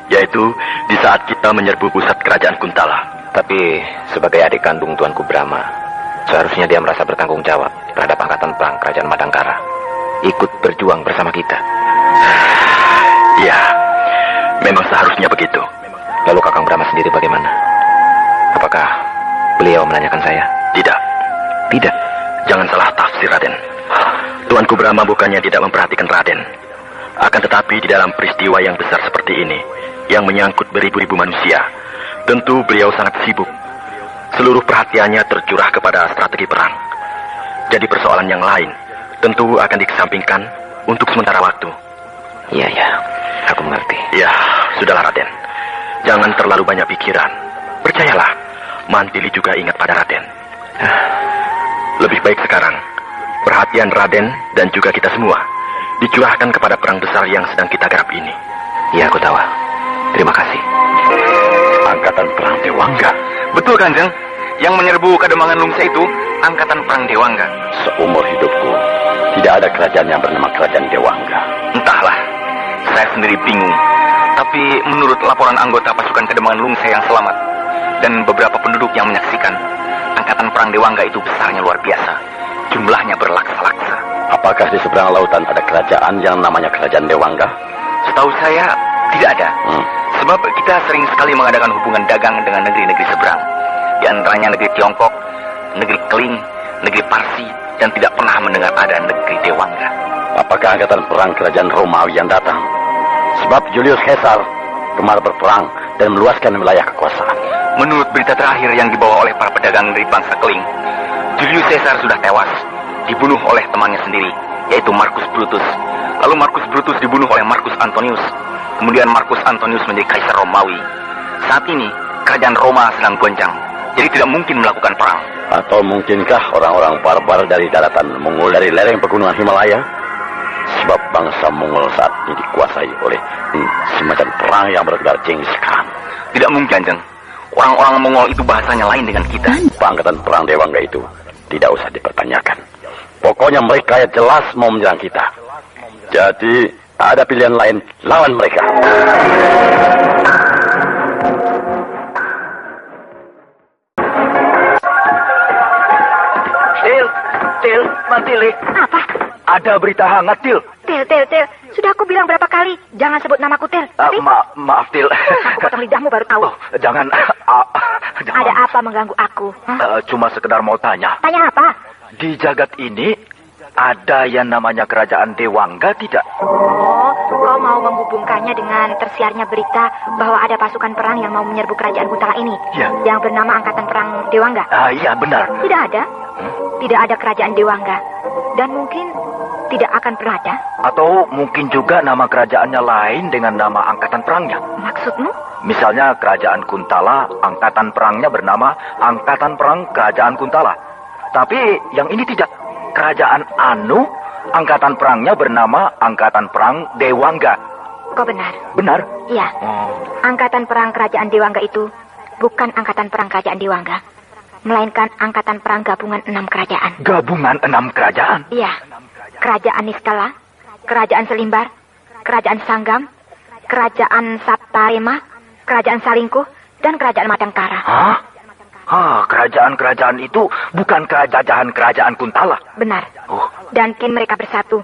yaitu di saat kita menyerbu pusat kerajaan Kuntala. Tapi sebagai adik kandung Tuanku Brahma, seharusnya dia merasa bertanggung jawab terhadap angkatan perang kerajaan Madangkara. Ikut berjuang bersama kita. Ya, memang seharusnya begitu. Lalu Kakang Brahma sendiri bagaimana? Apakah beliau menanyakan saya? Tidak. Tidak? Jangan salah tafsir, Raden. Tuanku Brahma bukannya tidak memperhatikan Raden. Akan tetapi di dalam peristiwa yang besar seperti ini, yang menyangkut beribu-ribu manusia, tentu beliau sangat sibuk. Seluruh perhatiannya tercurah kepada strategi perang. Jadi persoalan yang lain tentu akan dikesampingkan untuk sementara waktu. Iya, aku mengerti. Ya, sudahlah Raden. Jangan terlalu banyak pikiran. Percayalah, Mantili juga ingat pada Raden. Lebih baik sekarang, perhatian Raden dan juga kita semua dicurahkan kepada perang besar yang sedang kita garap ini. Iya, aku tahu. Terima kasih. Angkatan perang Dewangga. Betul, Kanjeng. Yang menyerbu Kademangan Lungse itu angkatan perang Dewangga. Seumur hidupku tidak ada kerajaan yang bernama kerajaan Dewangga. Entahlah, saya sendiri bingung. Tapi menurut laporan anggota pasukan Kademangan Lungse yang selamat dan beberapa penduduk yang menyaksikan, angkatan perang Dewangga itu besarnya luar biasa. Jumlahnya berlaksa-laksa. Apakah di seberang lautan ada kerajaan yang namanya kerajaan Dewangga? Setahu saya tidak ada. Sebab kita sering sekali mengadakan hubungan dagang dengan negeri-negeri seberang. Di antaranya negeri Tiongkok, negeri Kling, negeri Parsi, dan tidak pernah mendengar ada negeri Dewangga. Apakah angkatan perang kerajaan Romawi yang datang? Sebab Julius Caesar gemar berperang dan meluaskan wilayah kekuasaan. Menurut berita terakhir yang dibawa oleh para pedagang dari bangsa Kling, Julius Caesar sudah tewas, dibunuh oleh temannya sendiri, yaitu Marcus Brutus. Lalu Marcus Brutus dibunuh oleh Marcus Antonius. Kemudian Marcus Antonius menjadi kaisar Romawi. Saat ini, kerajaan Roma sedang goncang, jadi tidak mungkin melakukan perang. Atau mungkinkah orang-orang barbar dari daratan Mongol dari lereng pegunungan Himalaya? Sebab bangsa Mongol saat ini dikuasai oleh semacam perang yang bergelar Genghis Khan. Tidak mungkin, Kanjeng. Orang-orang Mongol itu bahasanya lain dengan kita. Angkatan perang Dewangga itu tidak usah dipertanyakan. Pokoknya mereka ya jelas mau menyerang kita. Jadi ada pilihan lain, lawan mereka. Til, Mantili. Apa? Ada berita hangat, Til. Til. Sudah aku bilang berapa kali, jangan sebut namaku Til. Maaf Til. Aku potong lidahmu baru tahu. Oh, jangan. Ada apa mengganggu aku? Cuma sekedar mau tanya. Tanya apa? Di jagat ini ada yang namanya kerajaan Dewangga tidak? Oh, kau mau menghubungkannya dengan tersiarnya berita bahwa ada pasukan perang yang mau menyerbu kerajaan Kuntala ini? Ya. Yang bernama Angkatan Perang Dewangga? Iya benar. Tidak ada. Tidak ada kerajaan Dewangga. Dan mungkin tidak akan pernah ada. Atau mungkin juga nama kerajaannya lain dengan nama angkatan perangnya. Maksudmu? Misalnya kerajaan Kuntala, angkatan perangnya bernama Angkatan Perang Kerajaan Kuntala. Tapi yang ini tidak. Kerajaan Anu, angkatan perangnya bernama Angkatan Perang Dewangga. Kau benar. Benar? Iya. Angkatan Perang Kerajaan Dewangga itu bukan Angkatan Perang Kerajaan Dewangga, melainkan Angkatan Perang Gabungan 6 Kerajaan. Gabungan 6 kerajaan? Iya. Kerajaan Niskala, Kerajaan Selimbar, Kerajaan Sanggam, Kerajaan Saptarema, Kerajaan Salingkuh, dan Kerajaan Madangkara. Hah? Kerajaan-kerajaan itu bukan kerajaan Kuntala. Benar. Oh. Dan kini mereka bersatu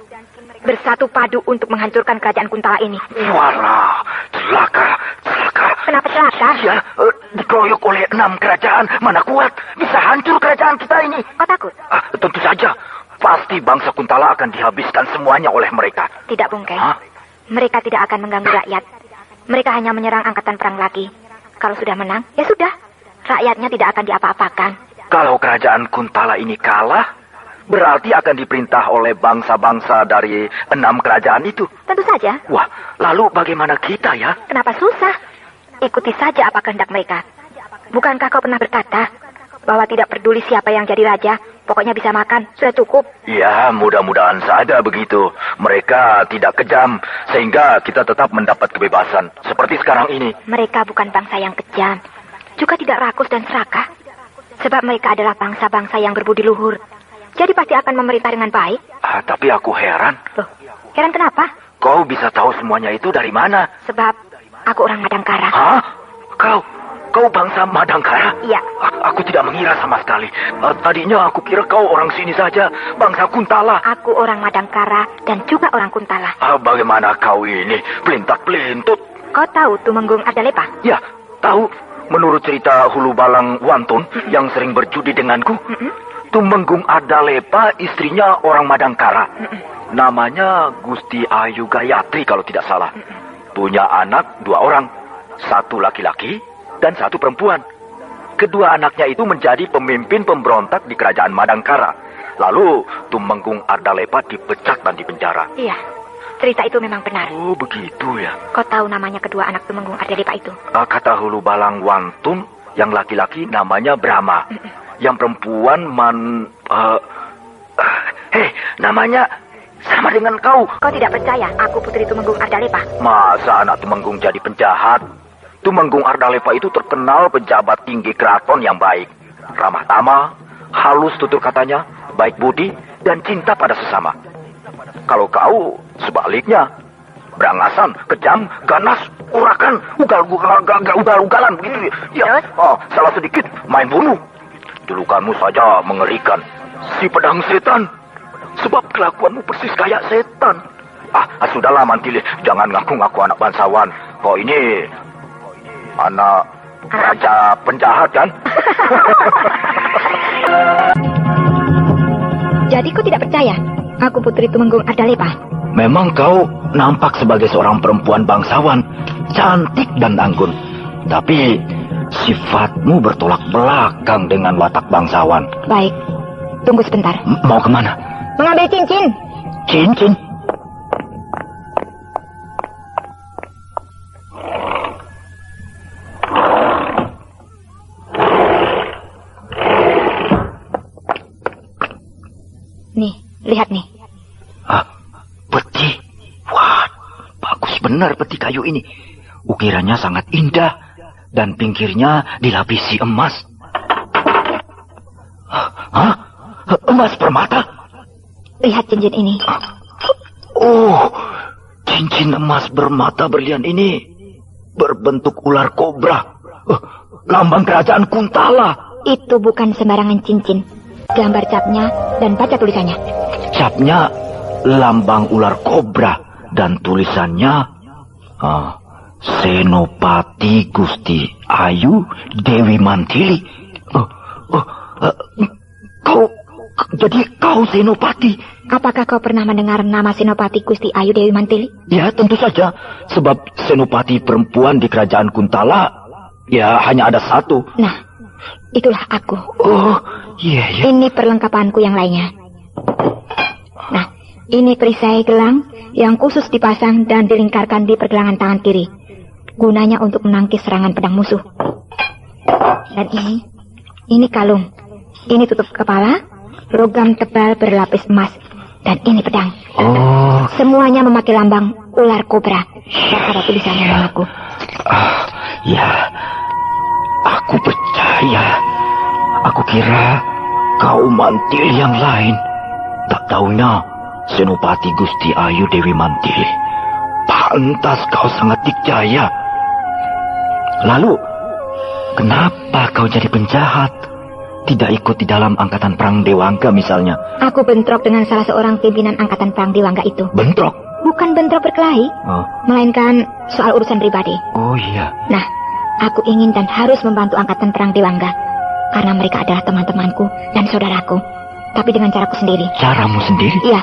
padu untuk menghancurkan kerajaan Kuntala ini. Walah, celaka. Kenapa celaka? Ya, dikeroyok oleh 6 kerajaan. Mana kuat bisa hancur kerajaan kita ini. Kau takut? Tentu saja. Pasti bangsa Kuntala akan dihabiskan semuanya oleh mereka. Tidak, Bung Kei. Mereka tidak akan mengganggu rakyat. Mereka hanya menyerang angkatan perang lagi. Kalau sudah menang, ya sudah. Rakyatnya tidak akan diapa-apakan. Kalau kerajaan Kuntala ini kalah, berarti akan diperintah oleh bangsa-bangsa dari 6 kerajaan itu. Tentu saja. Wah, lalu bagaimana kita ya? Kenapa susah? Ikuti saja apa kehendak mereka. Bukankah kau pernah berkata bahwa tidak peduli siapa yang jadi raja, pokoknya bisa makan, sudah cukup? Ya, mudah-mudahan saja begitu. Mereka tidak kejam, sehingga kita tetap mendapat kebebasan. Seperti sekarang ini. Mereka bukan bangsa yang kejam, juga tidak rakus dan serakah. Sebab mereka adalah bangsa-bangsa yang berbudi luhur. Jadi pasti akan memerintah dengan baik. Tapi aku heran. Loh, heran kenapa? Kau bisa tahu semuanya itu dari mana? Sebab aku orang Madangkara. Hah? Kau bangsa Madangkara? Iya. Aku tidak mengira sama sekali. Tadinya aku kira kau orang sini saja, bangsa Kuntala. Aku orang Madangkara dan juga orang Kuntala. Bagaimana kau ini? Pelintat-pelintut. Kau tahu Tumenggung Ardalepa? Ya, tahu. Menurut cerita Hulu Balang Wantun yang sering berjudi denganku, Tumenggung Ardalepa istrinya orang Madangkara. Namanya Gusti Ayu Gayatri kalau tidak salah. Punya anak 2 orang. 1 laki-laki dan 1 perempuan. Kedua anaknya itu menjadi pemimpin pemberontak di kerajaan Madangkara. Lalu Tumenggung Ardalepa dipecat dan dipenjara. Iya, cerita itu memang benar. Oh, begitu ya. Kau tahu namanya kedua anak Tumenggung Ardalepa itu? Kata Hulu Balang Wantun, yang laki-laki namanya Brahma. Yang perempuan namanya sama dengan kau. Kau tidak percaya aku putri Tumenggung Ardalepa? Masa anak Tumenggung jadi penjahat? Tumenggung Ardalepa itu terkenal pejabat tinggi keraton yang baik. Ramah tamah, halus tutur katanya, baik budi, dan cinta pada sesama. Kalau kau sebaliknya, berangasan, kejam, ganas, urakan, ugal-ugalan begitu. Ya, salah sedikit, main bunuh. Julukanmu saja mengerikan. Si pedang setan. Sebab kelakuanmu persis kayak setan. Sudahlah Mantili, jangan ngaku-ngaku anak bangsawan. Kau ini anak raja penjahat kan? Jadi kau tidak percaya aku putri Tumenggung Ardalepa? Memang kau nampak sebagai seorang perempuan bangsawan, cantik dan anggun. Tapi sifatmu bertolak belakang dengan watak bangsawan. Baik, tunggu sebentar. Mau kemana? Mengambil cincin. Cincin? Nih, lihat nih. Peti. Wah, bagus benar peti kayu ini. Ukirannya sangat indah dan pinggirnya dilapisi emas. Emas permata? Lihat cincin ini. Oh, cincin emas bermata berlian ini berbentuk ular kobra. Lambang kerajaan Kuntala. Itu bukan sembarangan cincin. Gambar capnya dan baca tulisannya. Capnya lambang ular kobra dan tulisannya Senopati Gusti Ayu Dewi Mantili. Kau Senopati? Apakah kau pernah mendengar nama Senopati Gusti Ayu Dewi Mantili? Ya, tentu saja. Sebab senopati perempuan di kerajaan Kuntala, ya hanya ada satu. Nah, itulah aku. Oh, iya. Ini perlengkapanku yang lainnya. Nah, ini perisai gelang yang khusus dipasang dan dilingkarkan di pergelangan tangan kiri. Gunanya untuk menangkis serangan pedang musuh. Dan ini kalung. Ini tutup kepala, logam tebal berlapis emas. Dan ini pedang. Oh. Semuanya memakai lambang ular kobra. Dan ada tulisannya namaku. Ya, aku percaya. Aku kira kau Mantili yang lain. Tak taunya Senopati Gusti Ayu Dewi Mantili. Pantas kau sangat dikjaya. Lalu, kenapa kau jadi penjahat? Tidak ikut di dalam angkatan perang Dewangga misalnya? Aku bentrok dengan salah seorang pimpinan angkatan perang Dewangga itu. Bentrok? Bukan bentrok berkelahi, melainkan soal urusan pribadi. Oh iya. Nah, aku ingin dan harus membantu angkatan perang Dewangga. Karena mereka adalah teman-temanku dan saudaraku. Tapi dengan caraku sendiri. Caramu sendiri? Iya.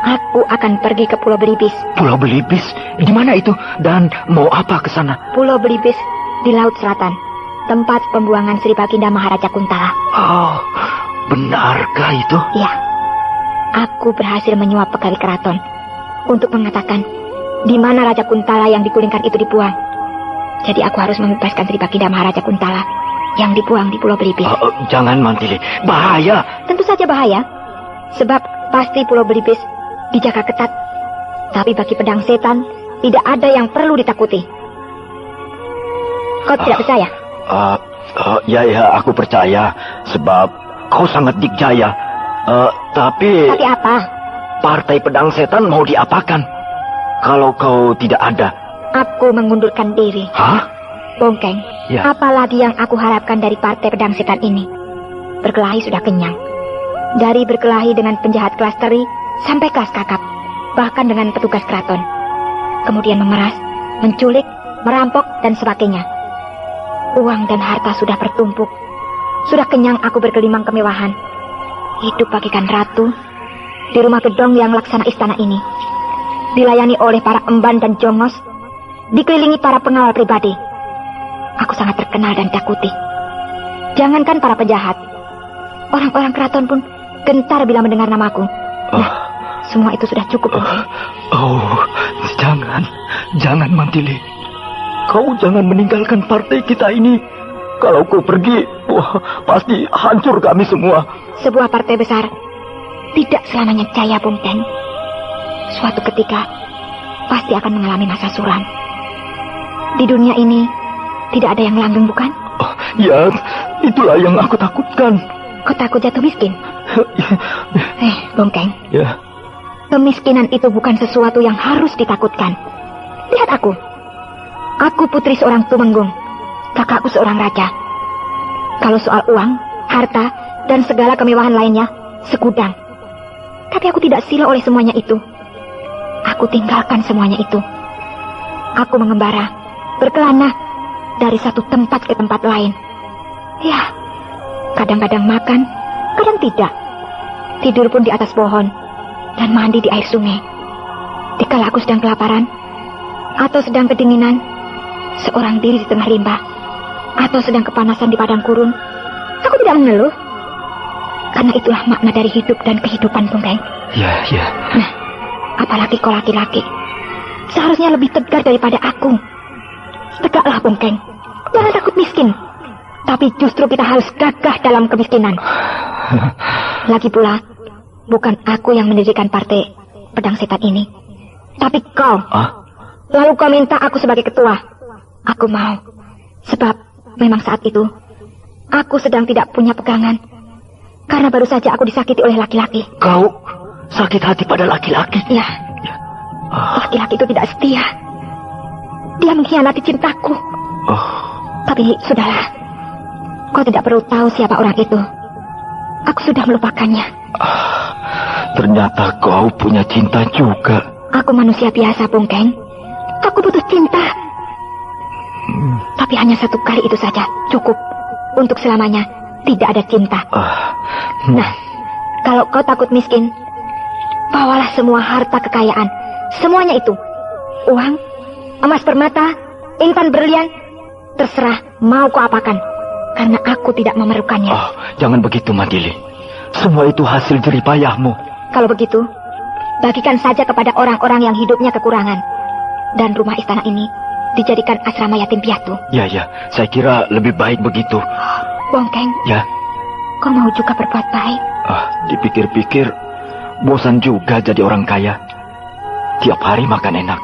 Aku akan pergi ke Pulau Belibis. Pulau Belibis? Di mana itu? Dan mau apa ke sana? Pulau Belibis di Laut Selatan. Tempat pembuangan Sri Baginda Maharaja Kuntala. Oh, benarkah itu? Iya. Aku berhasil menyuap pegawai keraton untuk mengatakan di mana Raja Kuntala yang digulingkan itu dibuang. Jadi aku harus membebaskan Sri Baginda Maharaja Kuntala yang dibuang di Pulau Belibis. Jangan, Mantili. Bahaya. Tentu saja bahaya. Sebab pasti Pulau Belibis dijaga ketat. Tapi bagi pedang setan, tidak ada yang perlu ditakuti. Kau tidak percaya? Ya, aku percaya. Sebab kau sangat dikjaya. Tapi apa? Partai pedang setan mau diapakan kalau kau tidak ada? Aku mengundurkan diri. Hah? Bongkeng, ya. Apalagi yang aku harapkan dari partai pedang setan ini? Berkelahi sudah kenyang. Dari berkelahi dengan penjahat kelas teri sampai kelas kakap, bahkan dengan petugas keraton. Kemudian memeras, menculik, merampok, dan sebagainya. Uang dan harta sudah bertumpuk. Sudah kenyang aku bergelimang kemewahan. Hidup bagaikan ratu di rumah gedong yang laksana istana ini. Dilayani oleh para emban dan jongos, dikelilingi para pengawal pribadi. Aku sangat terkenal dan takuti. Jangankan para penjahat, orang-orang keraton pun gentar bila mendengar namaku. Nah, semua itu sudah cukup. Jangan Mantili. Kau jangan meninggalkan partai kita ini. Kalau kau pergi, pasti hancur kami semua. Sebuah partai besar tidak selamanya jaya, Bongkeng. Suatu ketika pasti akan mengalami masa suram. Di dunia ini tidak ada yang langgeng, bukan? Ya, itulah yang aku takutkan. Kau takut jatuh miskin? Bongkeng. Ya. Kemiskinan itu bukan sesuatu yang harus ditakutkan. Lihat aku. Aku putri seorang tumenggung. Kakakku seorang raja. Kalau soal uang, harta, dan segala kemewahan lainnya, segudang. Tapi aku tidak sila oleh semuanya itu. Aku tinggalkan semuanya itu. Aku mengembara, berkelana dari satu tempat ke tempat lain. Ya, kadang-kadang makan, kadang tidak. Tidur pun di atas pohon dan mandi di air sungai. Dikala aku sedang kelaparan atau sedang kedinginan, seorang diri di tengah limbah, atau sedang kepanasan di padang gurun, aku tidak mengeluh. Karena itulah makna dari hidup dan kehidupan, Bongkeng. Ya. Nah, apalagi kau laki-laki, seharusnya lebih tegar daripada aku. Tegaklah, Bongkeng. Jangan takut miskin. Tapi justru kita harus gagah dalam kemiskinan. Lagi pula, bukan aku yang mendirikan partai pedang setan ini, tapi kau. Lalu kau minta aku sebagai ketua. Aku mau. Sebab memang saat itu aku sedang tidak punya pegangan. Karena baru saja aku disakiti oleh laki-laki. Kau sakit hati pada laki-laki? Ya. Laki-laki itu tidak setia. Dia mengkhianati cintaku. Tapi sudahlah. Kau tidak perlu tahu siapa orang itu. Aku sudah melupakannya. Ternyata kau punya cinta juga. Aku manusia biasa, Bongkeng. Aku butuh cinta. Tapi hanya satu kali itu saja, cukup. Untuk selamanya, tidak ada cinta. Nah, kalau kau takut miskin, bawalah semua harta kekayaan. Semuanya itu. Uang, emas permata, intan berlian. Terserah mau kau apakan. Karena aku tidak memerlukannya. Jangan begitu, Mandili. Semua itu hasil jerih payahmu. Kalau begitu, bagikan saja kepada orang-orang yang hidupnya kekurangan. Dan rumah istana ini dijadikan asrama yatim piatu. Ya, saya kira lebih baik begitu. Bongkeng. Ya. Kau mau juga berbuat baik? Dipikir-pikir, bosan juga jadi orang kaya. Tiap hari makan enak.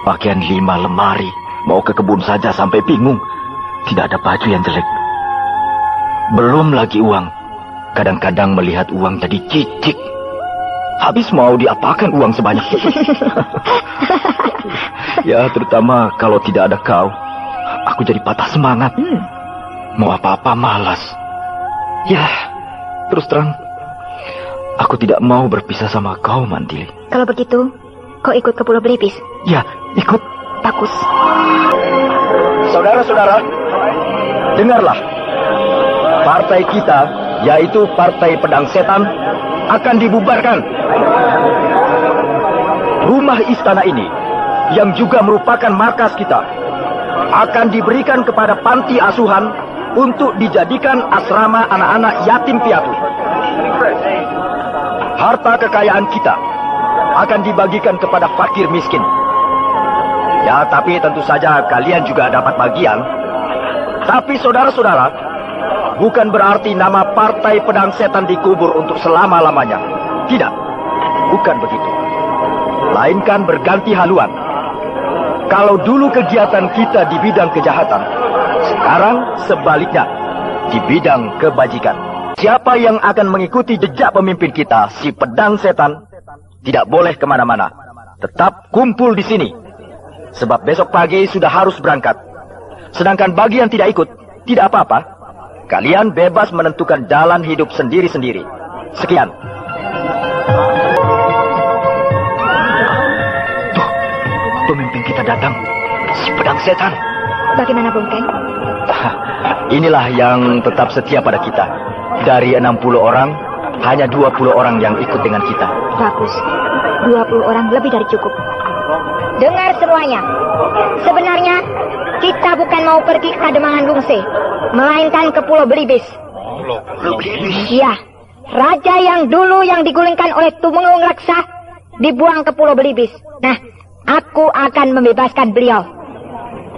Pakaian 5 lemari. Mau ke kebun saja sampai bingung. Tidak ada baju yang jelek. Belum lagi uang. Kadang-kadang melihat uang jadi cicik. Habis mau diapakan uang sebanyak itu? Ya, terutama kalau tidak ada kau. Aku jadi patah semangat. Mau apa-apa malas. Ya, terus terang, aku tidak mau berpisah sama kau, Mandili. Kalau begitu, kau ikut ke Pulau Belibis? Ya, ikut. Bagus. Saudara-saudara, dengarlah. Partai kita, yaitu Partai Pedang Setan, akan dibubarkan. Rumah istana ini, yang juga merupakan markas kita, akan diberikan kepada panti asuhan untuk dijadikan asrama anak-anak yatim piatu. Harta kekayaan kita akan dibagikan kepada fakir miskin. Ya, tapi tentu saja kalian juga dapat bagian. Tapi saudara-saudara, bukan berarti nama Partai Pedang Setan dikubur untuk selama-lamanya. Tidak, bukan begitu. Melainkan berganti haluan. Kalau dulu kegiatan kita di bidang kejahatan, sekarang sebaliknya, di bidang kebajikan. Siapa yang akan mengikuti jejak pemimpin kita, si Pedang Setan, tidak boleh kemana-mana. Tetap kumpul di sini. Sebab besok pagi sudah harus berangkat. Sedangkan bagi yang tidak ikut, tidak apa-apa. Kalian bebas menentukan jalan hidup sendiri-sendiri. Sekian. Tuh, pemimpin kita datang. Si Pedang Setan. Bagaimana, Bongkeng? Inilah yang tetap setia pada kita. Dari 60 orang, hanya 20 orang yang ikut dengan kita. Bagus. 20 orang lebih dari cukup. Dengar semuanya. Sebenarnya, kita bukan mau pergi ke Kademangan Lungse, melainkan ke Pulau Belibis. Iya, raja yang dulu yang digulingkan oleh Tumenggung Raksa dibuang ke Pulau Belibis. Nah, aku akan membebaskan beliau.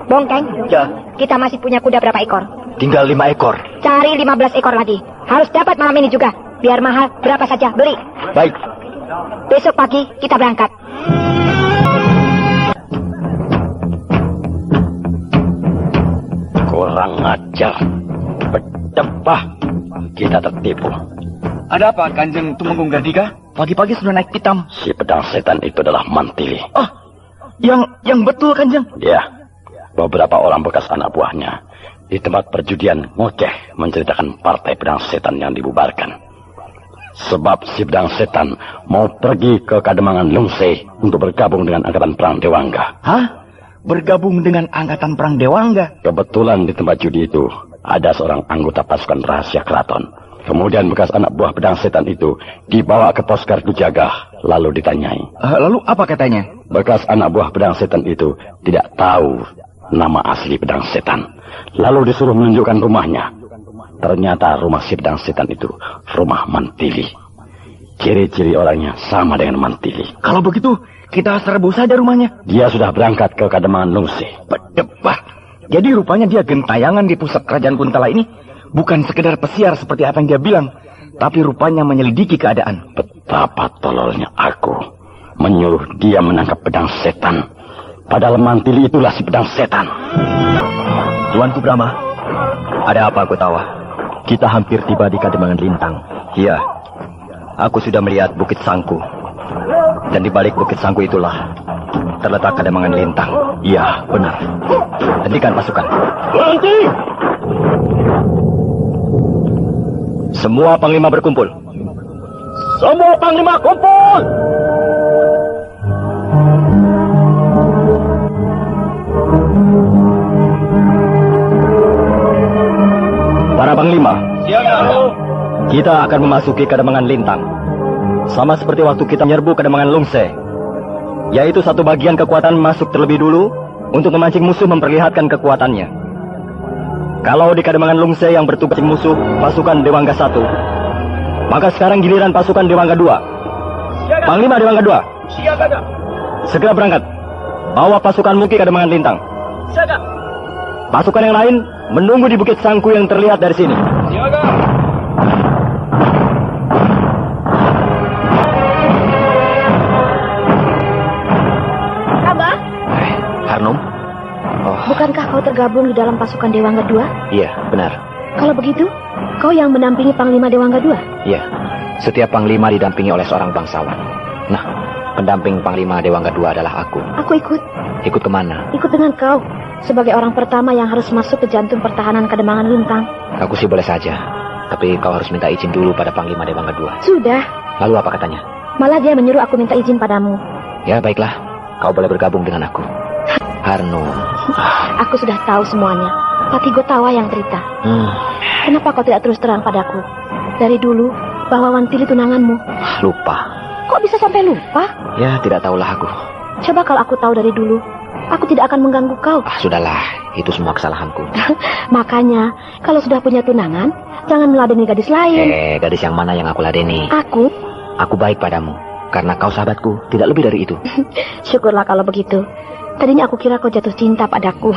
Bongkeng, Ya. Kita masih punya kuda berapa ekor? Tinggal 5 ekor. Cari 15 ekor lagi. Harus dapat malam ini juga. Biar mahal, berapa saja, beli. Baik. Besok pagi kita berangkat. Kurang ajar. Bedebah. Kita tertipu. Ada apa, Kanjeng Tumenggung Gardika? Pagi-pagi sudah naik hitam. Si Pedang Setan itu adalah Mantili. Yang betul, Kanjeng. Ya. Beberapa orang bekas anak buahnya di tempat perjudian ngoceh menceritakan Partai Pedang Setan yang dibubarkan. Sebab si Pedang Setan mau pergi ke Kademangan Lungse untuk bergabung dengan Angkatan Perang Dewangga. Hah? Bergabung dengan Angkatan Perang Dewangga? Kebetulan di tempat judi itu ada seorang anggota pasukan rahasia keraton. Kemudian bekas anak buah Pedang Setan itu dibawa ke pos gardu jaga, lalu ditanyai. Lalu apa katanya? Bekas anak buah Pedang Setan itu tidak tahu nama asli Pedang Setan. Lalu disuruh menunjukkan rumahnya. Ternyata rumah si Pedang Setan itu rumah Mantili. Ciri-ciri orangnya sama dengan Mantili. Kalau begitu, kita serbu saja rumahnya. Dia sudah berangkat ke Kademangan Lungse. Bedebah. Jadi rupanya dia gentayangan di pusat kerajaan Kuntala ini bukan sekedar pesiar seperti apa yang dia bilang, tapi rupanya menyelidiki keadaan. Betapa tololnya aku menyuruh dia menangkap Pedang Setan. Padahal Mantili itulah si Pedang Setan. Tuanku Brahma, ada apa aku tahu? Kita hampir tiba di Kademangan Lintang. Iya, aku sudah melihat Bukit Sangku. Dan di balik Bukit Sangku itulah terletak Kademangan Lintang. Iya, benar. Hentikan pasukan. Berhenti! Semua panglima berkumpul. Semua panglima kumpul! Para Panglima, kita akan memasuki Kademangan Lintang. Sama seperti waktu kita menyerbu Kademangan Lungse, yaitu satu bagian kekuatan masuk terlebih dulu untuk memancing musuh memperlihatkan kekuatannya. Kalau di Kademangan Lungse yang bertugas musuh pasukan Dewangga 1, maka sekarang giliran pasukan Dewangga 2. Panglima Dewangga 2, segera berangkat. Bawa pasukanmu ke Kademangan Lintang. Pasukan yang lain menunggu di Bukit Sangku yang terlihat dari sini. Abah? Harnum? Oh. Bukankah kau tergabung di dalam pasukan Dewangga 2? Iya, benar. Kalau begitu, kau yang mendampingi Panglima Dewangga 2? Iya. Setiap Panglima didampingi oleh seorang bangsawan. Nah, pendamping Panglima Dewangga 2 adalah aku. Aku ikut. Ikut kemana? Ikut dengan kau. Sebagai orang pertama yang harus masuk ke jantung pertahanan Kademangan Lintang. Aku sih boleh saja. Tapi kau harus minta izin dulu pada Panglima Dewangga 2. Sudah. Lalu apa katanya? Malah dia menyuruh aku minta izin padamu. Ya, baiklah. Kau boleh bergabung dengan aku. Harnum. Aku sudah tahu semuanya. Pati Gotawa yang cerita. Kenapa kau tidak terus terang padaku? Dari dulu, bahwa Wantili tunanganmu. Lupa. Kok bisa sampai lupa? Ya, tidak tahulah aku. Coba kalau aku tahu dari dulu, aku tidak akan mengganggu kau. Sudahlah, itu semua kesalahanku. Makanya, kalau sudah punya tunangan, jangan meladeni gadis lain. Gadis yang mana yang aku ladeni? Aku? Aku baik padamu, karena kau sahabatku, tidak lebih dari itu. Syukurlah kalau begitu. Tadinya aku kira kau jatuh cinta padaku.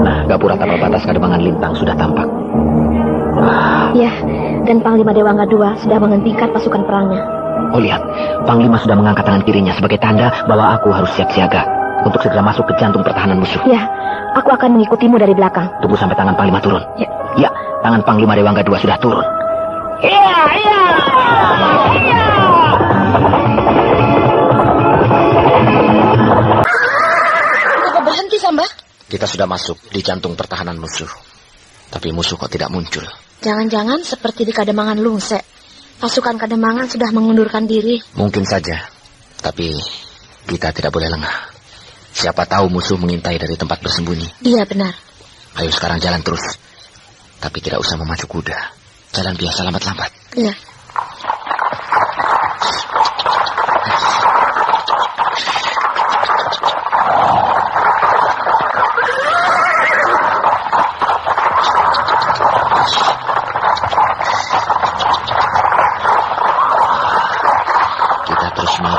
Nah, gapura tapal batas Kademangan Lintang sudah tampak. Ya, dan Panglima Dewangga 2 sudah menghentikan pasukan perangnya. Oh, lihat, Panglima sudah mengangkat tangan kirinya sebagai tanda bahwa aku harus siap siaga untuk segera masuk ke jantung pertahanan musuh. Ya, aku akan mengikutimu dari belakang. Tunggu sampai tangan Panglima turun. Ya. Ya, tangan Panglima Dewangga 2 sudah turun. Iya. Kenapa berhenti, Samba? Kita sudah masuk di jantung pertahanan musuh. Tapi musuh kok tidak muncul. Jangan-jangan seperti di Kademangan Lungse. Pasukan Kademangan sudah mengundurkan diri. Mungkin saja. Tapi kita tidak boleh lengah. Siapa tahu musuh mengintai dari tempat bersembunyi. Iya, benar. Ayo sekarang jalan terus. Tapi tidak usah memacu kuda. Jalan biasa lambat-lambat. Iya.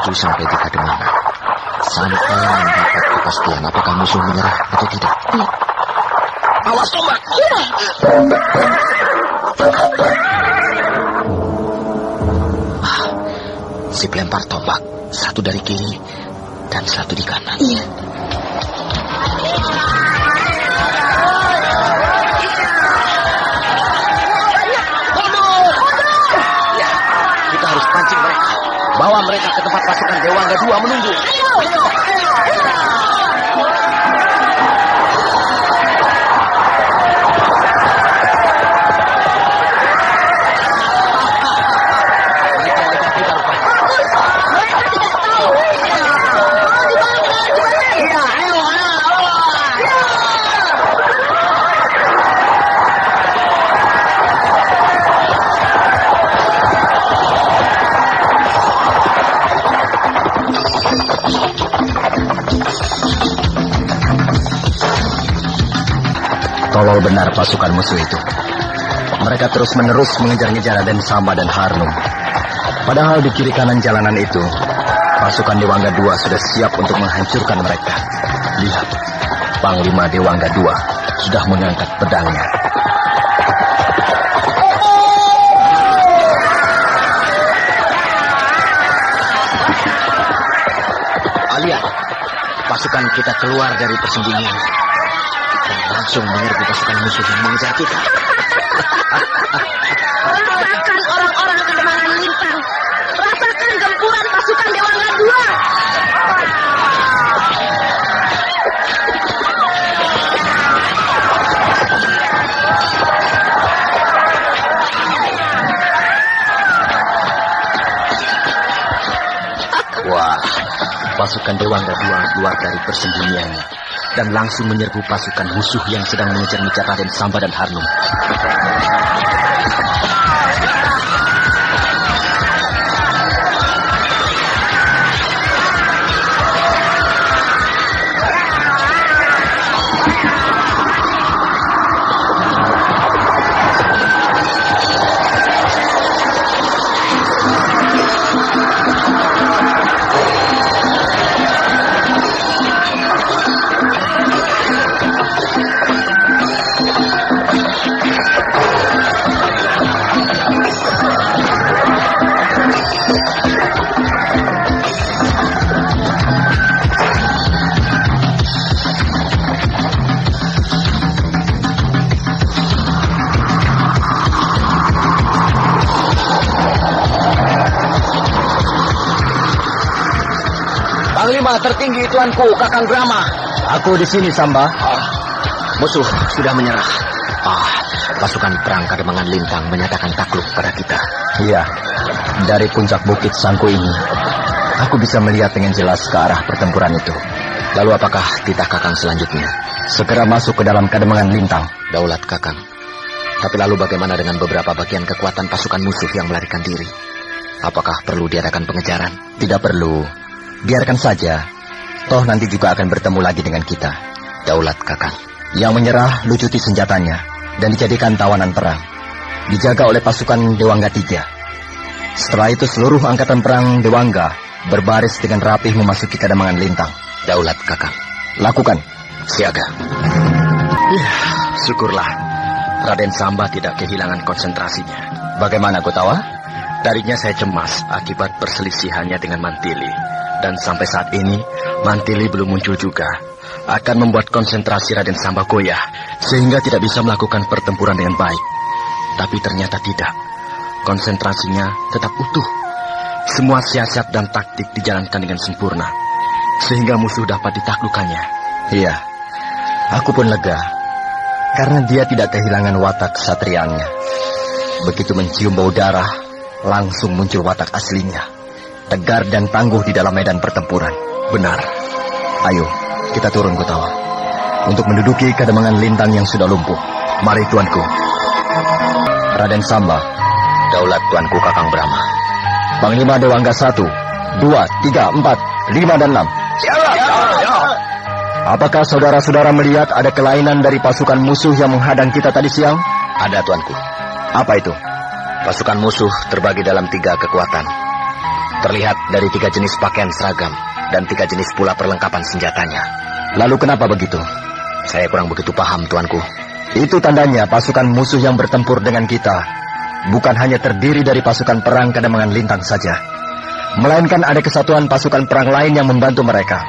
Sampai di Kademangan, sampai mendapat kepastian apakah musuh menyerah atau tidak. Iya. Awas tombak! Si pelempar tombak, satu dari kiri dan satu di kanan. Iya. Ya, kita harus pancing mereka. Bawa mereka ke tempat pasukan Dewangga 2 menunggu. Ayo. Tolol benar pasukan musuh itu. Mereka terus-menerus mengejar-ngejar Raden Samba dan Harnum. Padahal di kiri kanan jalanan itu, pasukan Dewangga 2 sudah siap untuk menghancurkan mereka. Lihat, Panglima Dewangga 2 sudah mengangkat pedangnya. Lihat, pasukan kita keluar dari persembunyian dan langsung menyerbu pasukan musuh yang mengejar kita. Rasakan orang-orang Kademangan Lintang. Rasakan gempuran pasukan Dewangga 2. Wah, pasukan Dewangga 2 keluar dari persembunyiannya dan langsung menyerbu pasukan musuh yang sedang mengejar-ngejar Raden Samba dan Harnum. Panglima tertinggi tuanku, Kakang Brahma. Aku di sini, Samba. Musuh sudah menyerah. Pasukan perang Kademangan Lintang menyatakan takluk pada kita. Iya, dari puncak bukit Sangku ini, aku bisa melihat dengan jelas ke arah pertempuran itu. Lalu apakah titah Kakang selanjutnya? Segera masuk ke dalam Kademangan Lintang. Daulat Kakang. Tapi lalu bagaimana dengan beberapa bagian kekuatan pasukan musuh yang melarikan diri? Apakah perlu diadakan pengejaran? Tidak perlu. Biarkan saja. Toh nanti juga akan bertemu lagi dengan kita. Daulat Kakang. Yang menyerah lucuti senjatanya dan dijadikan tawanan perang. Dijaga oleh pasukan Dewangga III. Setelah itu seluruh angkatan perang Dewangga berbaris dengan rapih memasuki Kademangan Lintang. Daulat Kakang. Lakukan. Siaga. Syukurlah Raden Samba tidak kehilangan konsentrasinya. Bagaimana Kotawa? Tadinya saya cemas akibat perselisihannya dengan Mantili. Dan sampai saat ini, Mantili belum muncul juga. Akan membuat konsentrasi Raden Samba goyah, sehingga tidak bisa melakukan pertempuran dengan baik. Tapi ternyata tidak. Konsentrasinya tetap utuh. Semua siasat dan taktik dijalankan dengan sempurna, sehingga musuh dapat ditaklukkannya. Iya, aku pun lega, karena dia tidak kehilangan watak kesatriaannya. Begitu mencium bau darah, langsung muncul watak aslinya. Tegar dan tangguh di dalam medan pertempuran. Benar. Ayo, kita turun Kotawa. Untuk menduduki Kademangan Lintang yang sudah lumpuh. Mari tuanku. Raden Samba. Daulat tuanku Kakang Brahma. Panglima Dewangga 1, 2, 3, 4, 5 dan 6. Apakah saudara-saudara melihat ada kelainan dari pasukan musuh yang menghadang kita tadi siang? Ada tuanku. Apa itu? Pasukan musuh terbagi dalam 3 kekuatan. Terlihat dari 3 jenis pakaian seragam dan 3 jenis pula perlengkapan senjatanya. Lalu kenapa begitu? Saya kurang begitu paham, tuanku. Itu tandanya pasukan musuh yang bertempur dengan kita bukan hanya terdiri dari pasukan perang Kademangan Lintang saja, melainkan ada kesatuan pasukan perang lain yang membantu mereka.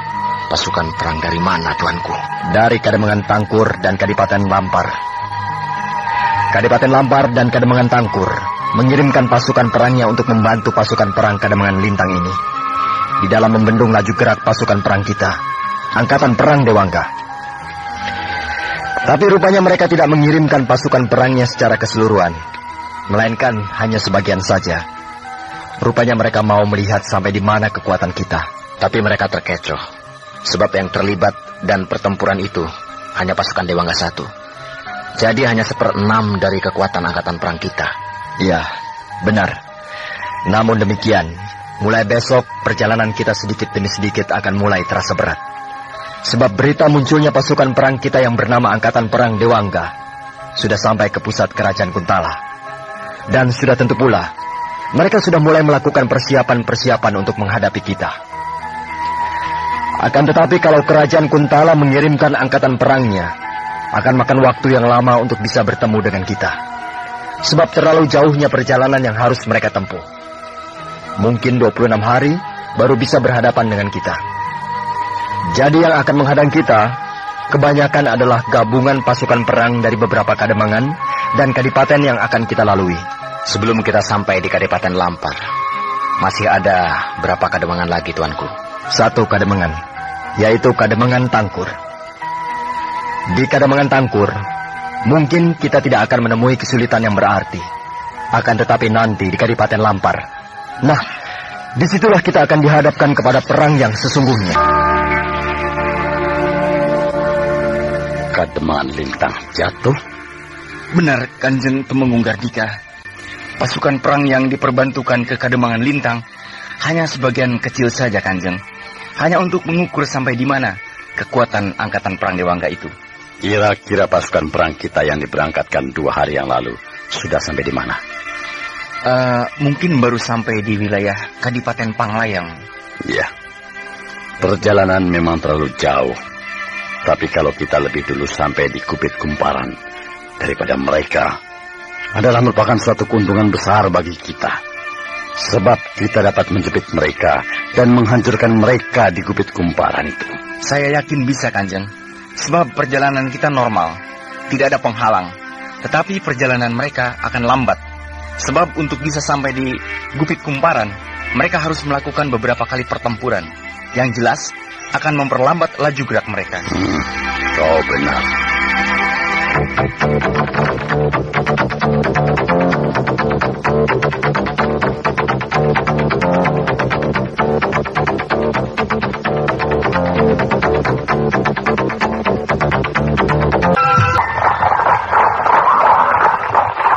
Pasukan perang dari mana, tuanku? Dari Kademangan Tangkur dan Kadipaten Lampar. Kadipaten Lampar dan Kademangan Tangkur mengirimkan pasukan perangnya untuk membantu pasukan perang Kademangan Lintang ini di dalam membendung laju gerak pasukan perang kita, Angkatan Perang Dewangga. Tapi rupanya mereka tidak mengirimkan pasukan perangnya secara keseluruhan, melainkan hanya sebagian saja. Rupanya mereka mau melihat sampai di mana kekuatan kita. Tapi mereka terkecoh, sebab yang terlibat dan pertempuran itu hanya pasukan Dewangga 1. Jadi hanya 1/6 dari kekuatan angkatan perang kita. Iya, benar. Namun demikian, mulai besok perjalanan kita sedikit demi sedikit akan mulai terasa berat. Sebab berita munculnya pasukan perang kita yang bernama Angkatan Perang Dewangga sudah sampai ke pusat kerajaan Kuntala. Dan sudah tentu pula, mereka sudah mulai melakukan persiapan-persiapan untuk menghadapi kita. Akan tetapi kalau kerajaan Kuntala mengirimkan angkatan perangnya, akan makan waktu yang lama untuk bisa bertemu dengan kita. Sebab terlalu jauhnya perjalanan yang harus mereka tempuh. Mungkin 26 hari baru bisa berhadapan dengan kita. Jadi yang akan menghadang kita kebanyakan adalah gabungan pasukan perang dari beberapa kademangan dan kadipaten yang akan kita lalui. Sebelum kita sampai di Kadipaten Lampar, masih ada berapa kademangan lagi, tuanku? 1 kademangan, yaitu Kademangan Tangkur. Di Kademangan Tangkur, mungkin kita tidak akan menemui kesulitan yang berarti. Akan tetapi nanti di Kadipaten Lampar, nah, disitulah kita akan dihadapkan kepada perang yang sesungguhnya. Kademangan Lintang jatuh? Benar, Kanjeng Temenggung Gardika. Pasukan perang yang diperbantukan ke Kademangan Lintang hanya sebagian kecil saja, Kanjeng. Hanya untuk mengukur sampai di mana kekuatan angkatan perang Dewangga itu. Kira-kira pasukan perang kita yang diberangkatkan 2 hari yang lalu sudah sampai di mana? Mungkin baru sampai di wilayah Kadipaten Panglayang. Iya. Perjalanan memang terlalu jauh. Tapi kalau kita lebih dulu sampai di Kupit Kumparan daripada mereka, adalah merupakan suatu keuntungan besar bagi kita. Sebab kita dapat menjepit mereka dan menghancurkan mereka di Kupit Kumparan itu. Saya yakin bisa, Kanjeng. Sebab perjalanan kita normal, tidak ada penghalang. Tetapi perjalanan mereka akan lambat. Sebab untuk bisa sampai di Kupit Kumparan, mereka harus melakukan beberapa kali pertempuran. Yang jelas akan memperlambat laju gerak mereka. Kau benar.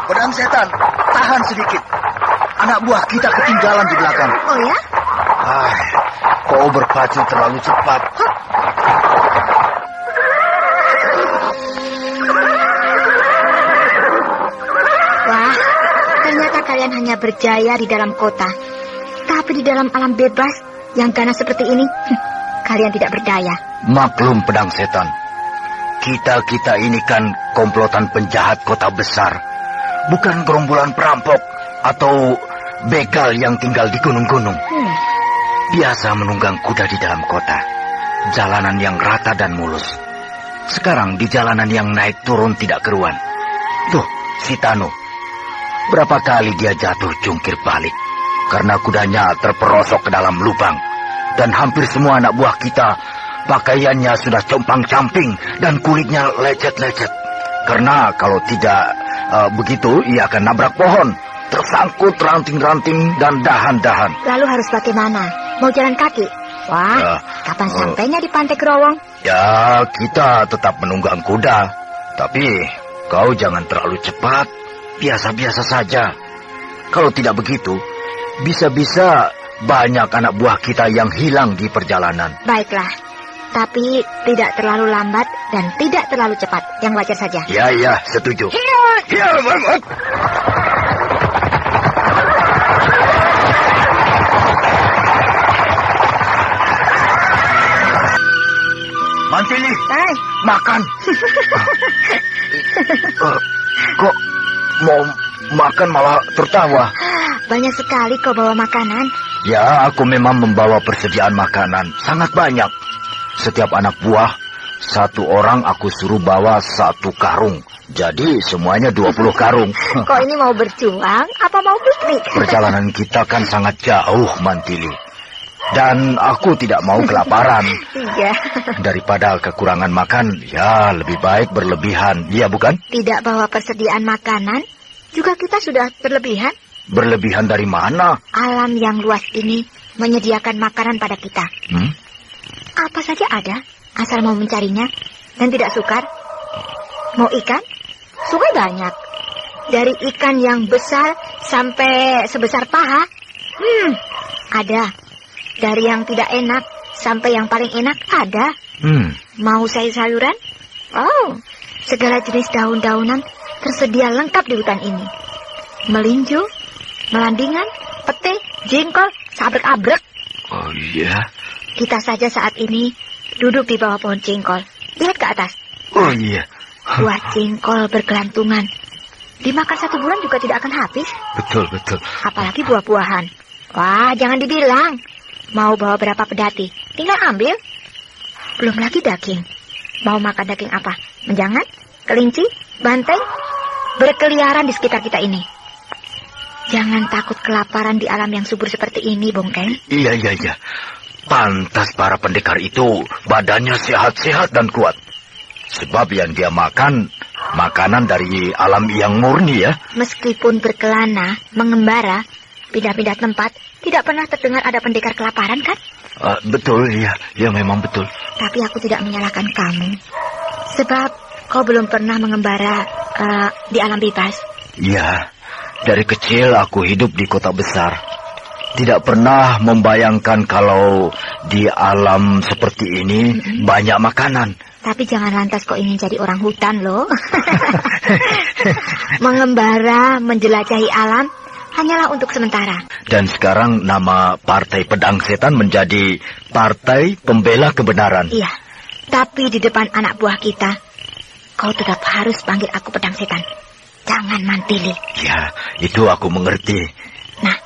Pedang setan, tahan sedikit. Anak buah kita ketinggalan di belakang. Oh ya? Kau berpacu terlalu cepat. Wah, ternyata kalian hanya berjaya di dalam kota. Tapi di dalam alam bebas yang ganas seperti ini, kalian tidak berdaya. Maklum, pedang setan. Kita ini kan komplotan penjahat kota besar. Bukan gerombolan perampok atau begal yang tinggal di gunung-gunung. Biasa menunggang kuda di dalam kota. Jalanan yang rata dan mulus. Sekarang di jalanan yang naik turun tidak keruan. Tuh, si Tano. Berapa kali dia jatuh jungkir balik karena kudanya terperosok ke dalam lubang. Dan hampir semua anak buah kita pakaiannya sudah compang-camping dan kulitnya lecet-lecet. Karena kalau tidak begitu ia akan nabrak pohon, tersangkut ranting-ranting dan dahan-dahan. Lalu harus bagaimana? Mau jalan kaki? Wah, kapan sampainya di Pantai Growong? Ya, kita tetap menunggang kuda. Tapi kau jangan terlalu cepat. Biasa-biasa saja. Kalau tidak begitu, bisa-bisa banyak anak buah kita yang hilang di perjalanan. Baiklah, tapi tidak terlalu lambat dan tidak terlalu cepat. Yang wajar saja. Ya, setuju. Ya, banget. Mantili, makan. Kok mau makan malah tertawa? Banyak sekali kau bawa makanan. Ya, aku memang membawa persediaan makanan. Sangat banyak. Setiap anak buah, 1 orang aku suruh bawa 1 karung. Jadi semuanya 20 karung. Kok ini mau berjuang apa mau piknik? Perjalanan kita kan sangat jauh, Mantili. Dan aku tidak mau kelaparan. Iya. Daripada kekurangan makan, ya lebih baik berlebihan. Iya bukan? Tidak bawa persediaan makanan, juga kita sudah berlebihan. Berlebihan dari mana? Alam yang luas ini menyediakan makanan pada kita. Apa saja ada, asal mau mencarinya dan tidak sukar. Mau ikan? Sungai banyak. Dari ikan yang besar sampai sebesar paha. Ada. Dari yang tidak enak sampai yang paling enak ada. Mau sayur-sayuran? Oh, segala jenis daun-daunan tersedia lengkap di hutan ini. Melinjo, melandingan, pete, jengkol, sabrek-abrek. Oh iya. Kita saja saat ini duduk di bawah pohon jengkol. Lihat ke atas. Oh iya. Buah jengkol bergelantungan. Dimakan 1 bulan juga tidak akan habis. Betul. Apalagi buah-buahan. Wah, jangan dibilang. Mau bawa berapa pedati, tinggal ambil. Belum lagi daging. Mau makan daging apa? Menjangan, kelinci, banteng, berkeliaran di sekitar kita ini. Jangan takut kelaparan di alam yang subur seperti ini, Bongkeng. Iya. Pantas para pendekar itu badannya sehat-sehat dan kuat. Sebab yang dia makan, makanan dari alam yang murni ya. Meskipun berkelana, mengembara, pindah-pindah tempat, tidak pernah terdengar ada pendekar kelaparan, kan? Betul, ya memang betul. Tapi aku tidak menyalahkan kamu. Sebab kau belum pernah mengembara di alam bebas? Ya, dari kecil aku hidup di kota besar. Tidak pernah membayangkan kalau di alam seperti ini banyak makanan. Tapi jangan lantas kau ingin jadi orang hutan loh. Mengembara, menjelajahi alam hanyalah untuk sementara. Dan sekarang nama Partai Pedang Setan menjadi Partai Pembela Kebenaran. Iya, tapi di depan anak buah kita, kau tetap harus panggil aku Pedang Setan. Jangan mantili. Ya, itu aku mengerti. Nah,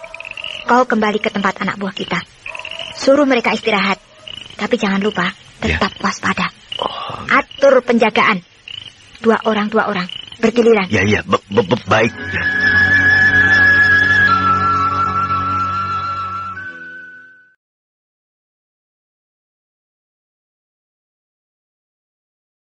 kau kembali ke tempat anak buah kita. Suruh mereka istirahat. Tapi jangan lupa, tetap waspada. Atur penjagaan. 2 orang, bergiliran. Ya, baik. Ya.